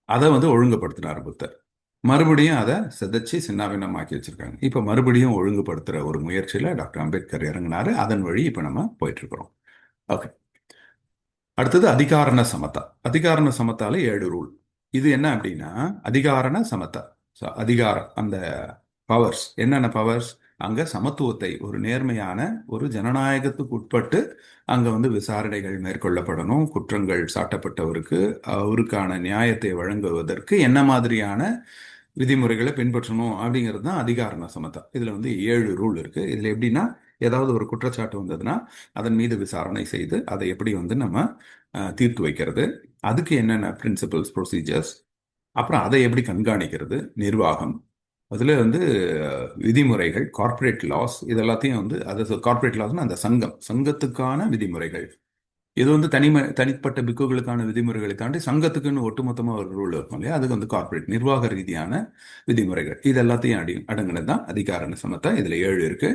அதை வந்து ஒழுங்குபடுத்தினார் புத்தர். மறுபடியும் அதை சிதைச்சு சின்னாபின்னமாக்கி வச்சிருக்காங்க. இப்போ மறுபடியும் ஒழுங்குபடுத்துற ஒரு முயற்சியில் டாக்டர் அம்பேத்கர் இறங்கினாரு. அதன் வழி இப்போ நம்ம போயிட்டு இருக்கிறோம். ஓகே. அடுத்தது அதிகாரண சமத்தா. அதிகாரண சமத்தால 7 ரூல். இது என்ன அப்படின்னா அதிகாரண சமத்தா. அதிகாரம், அந்த பவர்ஸ், என்னென்ன பவர்ஸ், அங்க சமத்துவத்தை, ஒரு நேர்மையான ஒரு ஜனநாயகத்துக்கு உட்பட்டு அங்க வந்து விசாரணைகள் மேற்கொள்ளப்படணும். குற்றங்கள் சாட்டப்பட்டவருக்கு அவருக்கான நியாயத்தை வழங்குவதற்கு என்ன மாதிரியான விதிமுறைகளை பின்பற்றணும் அப்படிங்கிறது தான் அதிகாரண சமத்தா. இதுல வந்து 7 ரூல் இருக்கு. இதுல எப்படின்னா, ஏதாவது ஒரு குற்றச்சாட்டு வந்ததுன்னா அதன் மீது விசாரணை செய்து அதை எப்படி வந்து நம்ம தீர்த்து வைக்கிறது, அதுக்கு என்னென்ன பிரின்சிபல்ஸ், ப்ரொசீஜர்ஸ், அப்புறம் அதை எப்படி கண்காணிக்கிறது, நிர்வாகம், அதில் வந்து விதிமுறைகள், கார்ப்பரேட் லாஸ், இதெல்லாத்தையும் வந்து அது கார்ப்பரேட் லாஸ்னா அந்த சங்கத்துக்கான விதிமுறைகள். இது வந்து தனிப்பட்ட பிக்குகளுக்கான விதிமுறைகளை தாண்டி சங்கத்துக்குன்னு ஒட்டுமொத்தமாக ஒரு ரூல் இருக்கும் இல்லையா, அதுக்கு வந்து கார்ப்பரேட் நிர்வாக ரீதியான விதிமுறைகள். இது எல்லாத்தையும் அடங்கினது தான் அதிகார சமத்தை. இதில் 7 இருக்கு.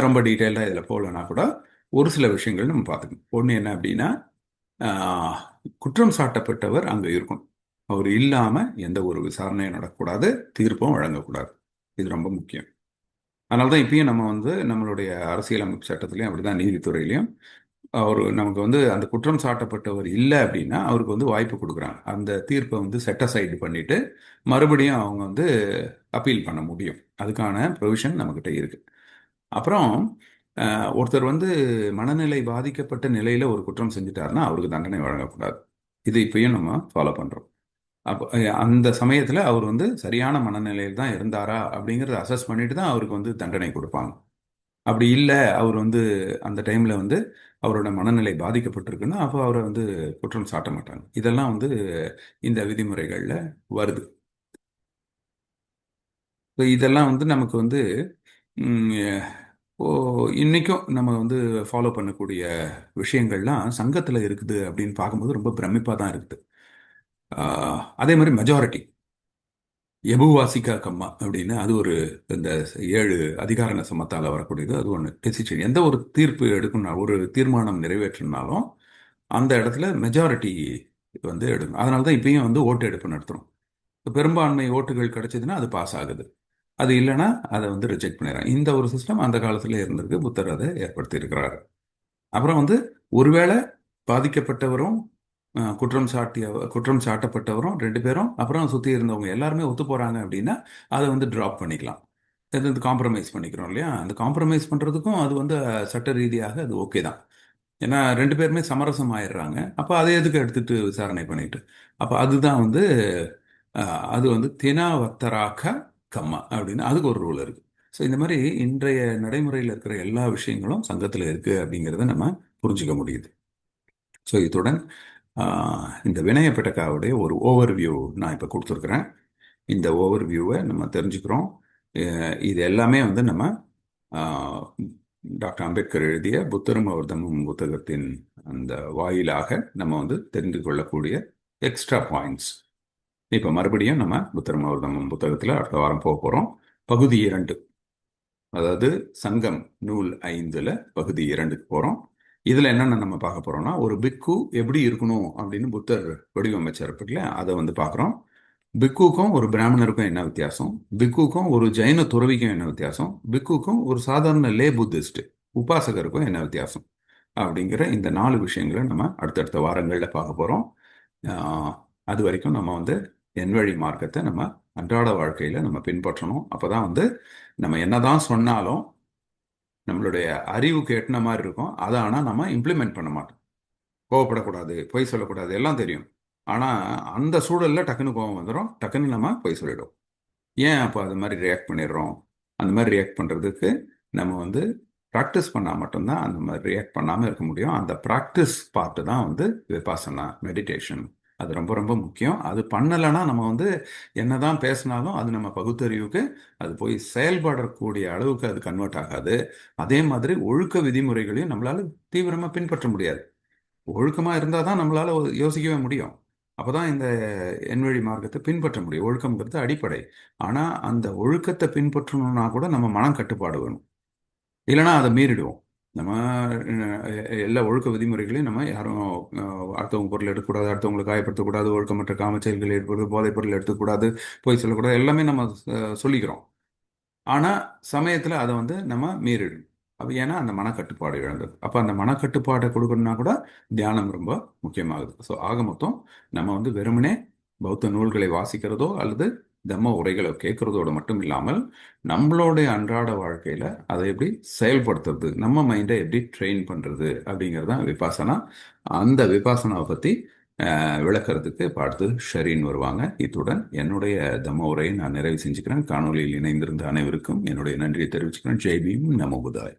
ரொம்ப டீட்டெயிலாக இதில் போகலன்னா கூட ஒரு சில விஷயங்கள் நம்ம பார்த்துக்கணும். ஒன்று என்ன அப்படின்னா, குற்றம் சாட்டப்பட்டவர் அங்கே இருக்கணும். அவர் இல்லாமல் எந்த ஒரு விசாரணையும் நடக்கக்கூடாது, தீர்ப்பும் வழங்கக்கூடாது. இது ரொம்ப முக்கியம். அதனால தான் இப்பயும் நம்ம வந்து நம்மளுடைய அரசியலமைப்பு சட்டத்திலையும் அப்படிதான், நீதித்துறையிலையும் அவர் நமக்கு வந்து அந்த குற்றம் சாட்டப்பட்டவர் இல்லை அப்படின்னா அவருக்கு வந்து வாய்ப்பு கொடுக்குறாங்க. அந்த தீர்ப்பை வந்து செட்டசைடு பண்ணிட்டு மறுபடியும் அவங்க வந்து அப்பீல் பண்ண முடியும். அதுக்கான ப்ரொவிஷன் நம்மக்கிட்ட இருக்கு. அப்புறம் ஒருத்தர் வந்து மனநிலை பாதிக்கப்பட்ட நிலையில ஒரு குற்றம் செஞ்சுட்டாருன்னா அவருக்கு தண்டனை வழங்கக்கூடாது. இது இப்பயும் நம்ம ஃபாலோ பண்றோம். அப்போ அந்த சமயத்தில் அவர் வந்து சரியான மனநிலையில் தான் இருந்தாரா அப்படிங்கிறத அசஸ் பண்ணிட்டு தான் அவருக்கு வந்து தண்டனை கொடுப்பாங்க. அப்படி இல்லை, அவர் வந்து அந்த டைம்ல வந்து அவரோட மனநிலை பாதிக்கப்பட்டிருக்குன்னா அப்போ அவரை வந்து குற்றம் சாட்ட மாட்டாங்க. இதெல்லாம் வந்து இந்த விதிமுறைகள்ல வருது. இதெல்லாம் வந்து நமக்கு வந்து ம், ஓ இன்னைக்கும் நம்ம வந்து ஃபாலோ பண்ணக்கூடிய விஷயங்கள்லாம் சங்கத்தில் இருக்குது அப்படின்னு பார்க்கும்போது ரொம்ப பிரமிப்பாக தான் இருக்குது. அதே மாதிரி மெஜாரிட்டி, எபுவாசிகா கம்மா அப்படின்னு, அது ஒரு இந்த 7 அதிகார சமத்தால் வரக்கூடியது. அது ஒன்று டெசிஷன். எந்த ஒரு தீர்ப்பு எடுக்கணும், ஒரு தீர்மானம் நிறைவேற்றினாலும் அந்த இடத்துல மெஜாரிட்டி வந்து எடுக்கணும். அதனால தான் இப்பயும் வந்து ஓட்டு எடுப்பு நடத்துகிறோம். பெரும்பான்மை ஓட்டுகள் கிடைச்சதுன்னா அது பாஸ் ஆகுது. அது இல்லைன்னா அதை வந்து ரிஜெக்ட் பண்ணிடுறாங்க. இந்த ஒரு சிஸ்டம் அந்த காலத்துல இருந்திருக்கு. புத்தர் அதை ஏற்படுத்தி இருக்கிறார். அப்புறம் வந்து ஒருவேளை பாதிக்கப்பட்டவரும் குற்றம் சாட்டப்பட்டவரும் ரெண்டு பேரும் அப்புறம் சுற்றி இருந்தவங்க எல்லாருமே ஒத்து போகிறாங்க அப்படின்னா அதை வந்து ட்ராப் பண்ணிக்கலாம். இது காம்ப்ரமைஸ் பண்ணிக்கிறோம் இல்லையா? அந்த காம்ப்ரமைஸ் பண்ணுறதுக்கும் அது வந்து சட்ட ரீதியாக அது ஓகே தான். ஏன்னா ரெண்டு பேருமே சமரசம் ஆயிடுறாங்க. அப்போ அதை எதுக்கு எடுத்துட்டு விசாரணை பண்ணிட்டு, அப்போ அதுதான் வந்து அது வந்து தினாவத்தராக கம்மா அப்படின்னு அதுக்கு ஒரு ரூல் இருக்கு. ஸோ இந்த மாதிரி இன்றைய நடைமுறையில் இருக்கிற எல்லா விஷயங்களும் சங்கத்தில் இருக்கு அப்படிங்கிறத நம்ம புரிஞ்சுக்க முடியுது. ஸோ இத்துடன் இந்த வினய பெட்டகாவுடைய ஒரு ஓவர்வியூ நான் இப்போ கொடுத்துருக்குறேன். இந்த ஓவர்வியூவை நம்ம தெரிஞ்சுக்கிறோம். இது எல்லாமே வந்து நம்ம ஆஹ், டாக்டர் அம்பேத்கர் எழுதிய புத்தரும் அவர் தம்மும் புத்தகத்தின் அந்த வாயிலாக நம்ம வந்து தெரிந்து கொள்ளக்கூடிய எக்ஸ்ட்ரா பாயிண்ட்ஸ். இப்போ மறுபடியும் நம்ம புத்தரும் அவர் தம்மும் புத்தகத்தில் அடுத்த வாரம் போக போகிறோம். பகுதி 2, அதாவது சங்கம் நூல் 5ல் பகுதி 2க்கு போகிறோம். இதில் என்னென்ன நம்ம பார்க்க போகிறோம்னா, ஒரு பிக்கு எப்படி இருக்கணும் அப்படின்னு புத்தர் வடிவமைச்சிருப்பில்ல, அதை வந்து பார்க்குறோம். பிக்குக்கும் ஒரு பிராமணருக்கும் என்ன வித்தியாசம், பிக்குக்கும் ஒரு ஜெயின துறவிக்கும் என்ன வித்தியாசம், பிக்குக்கும் ஒரு சாதாரண லே புத்திஸ்ட் உபாசகருக்கும் என்ன வித்தியாசம் அப்படிங்கிற இந்த 4 விஷயங்களை நம்ம அடுத்தடுத்த வாரங்களில் பார்க்க போகிறோம். அது வரைக்கும் நம்ம வந்து என்வழி மார்க்கத்தை நம்ம அன்றாட வாழ்க்கையில் நம்ம பின்பற்றணும். அப்போ தான் வந்து நம்ம என்னதான் சொன்னாலும் நம்மளுடைய அறிவுக்கு எட்டின மாதிரி இருக்கும். அதை ஆனால் நம்ம இம்ப்ளிமெண்ட் பண்ண மாட்டோம். கோவப்படக்கூடாது, பொய் சொல்லக்கூடாது, எல்லாம் தெரியும். ஆனால் அந்த சூழலில் டக்குன்னு கோவம் வந்துடும், டக்குன்னு நம்ம பொய் சொல்லிடும். ஏன் அப்போ அது மாதிரி ரியாக்ட் பண்ணிடுறோம்? அந்த மாதிரி ரியாக்ட் பண்ணுறதுக்கு நம்ம வந்து ப்ராக்டிஸ் பண்ணால் மட்டும்தான் அந்த மாதிரி ரியாக்ட் பண்ணாமல் இருக்க முடியும். அந்த ப்ராக்டிஸ் பார்ட்டு தான் வந்து விபாசனா மெடிடேஷன். அது ரொம்ப ரொம்ப முக்கியம். அது பண்ணலைன்னா நம்ம வந்து என்னதான் பேசினாலும் அது நம்ம பகுத்தறிவுக்கு அது போய் செயல்படக்கூடிய அளவுக்கு அது கன்வெர்ட் ஆகாது. அதே மாதிரி ஒழுக்க விதிமுறைகளையும் நம்மளால தீவிரமாக பின்பற்ற முடியாது. ஒழுக்கமாக இருந்தால் தான் நம்மளால யோசிக்கவே முடியும். அப்போதான் இந்த எண்வழி மார்க்கத்தை பின்பற்ற முடியும். ஒழுக்கம்ங்கிறது அடிப்படை. ஆனால் அந்த ஒழுக்கத்தை பின்பற்றணும்னா கூட நம்ம மனம் கட்டுப்பாடு வேணும். இல்லைன்னா அதை மீறிடுவோம். நம்ம எல்லா ஒழுக்க விதிமுறைகளையும் நம்ம யாரும் அடுத்தவங்க பொருள் எடுக்கக்கூடாது, அடுத்தவங்களை காயப்படுத்தக்கூடாது, ஒழுக்கமற்ற காமச்செயல்கள் ஏற்படுது, போதைப் பொருள் எடுத்துக்கூடாது, பொய் சொல்லக்கூடாது, எல்லாமே நம்ம சொல்லிக்கிறோம். ஆனால் சமயத்தில் அதை வந்து நம்ம மீறிடும். அப்போ ஏன்னா அந்த மனக்கட்டுப்பாடு இழந்தது. அப்போ அந்த மனக்கட்டுப்பாடை கொடுக்கணும்னா கூட தியானம் ரொம்ப முக்கியமாகுது. ஸோ ஆக மொத்தம் நம்ம வந்து வெறுமனே பௌத்த நூல்களை வாசிக்கிறதோ அல்லது தம்ம உரைகளை கேட்கறதோடு மட்டும் இல்லாமல் நம்மளுடைய அன்றாட வாழ்க்கையில் அதை எப்படி செயல்படுத்துறது, நம்ம மைண்டை எப்படி ட்ரெயின் பண்ணுறது அப்படிங்கிறது தான் விபாசனா. அந்த விபாசனாவை பற்றி விளக்கறதுக்கு இப்போ அடுத்து ஷரீன் வருவாங்க. இத்துடன் என்னுடைய தம்ம உரையை நான் நிறைவு செஞ்சுக்கிறேன். காணொலியில் இணைந்திருந்த அனைவருக்கும் என்னுடைய நன்றியை தெரிவிச்சுக்கிறேன். ஜெய் பீம், நமோ புதாய்.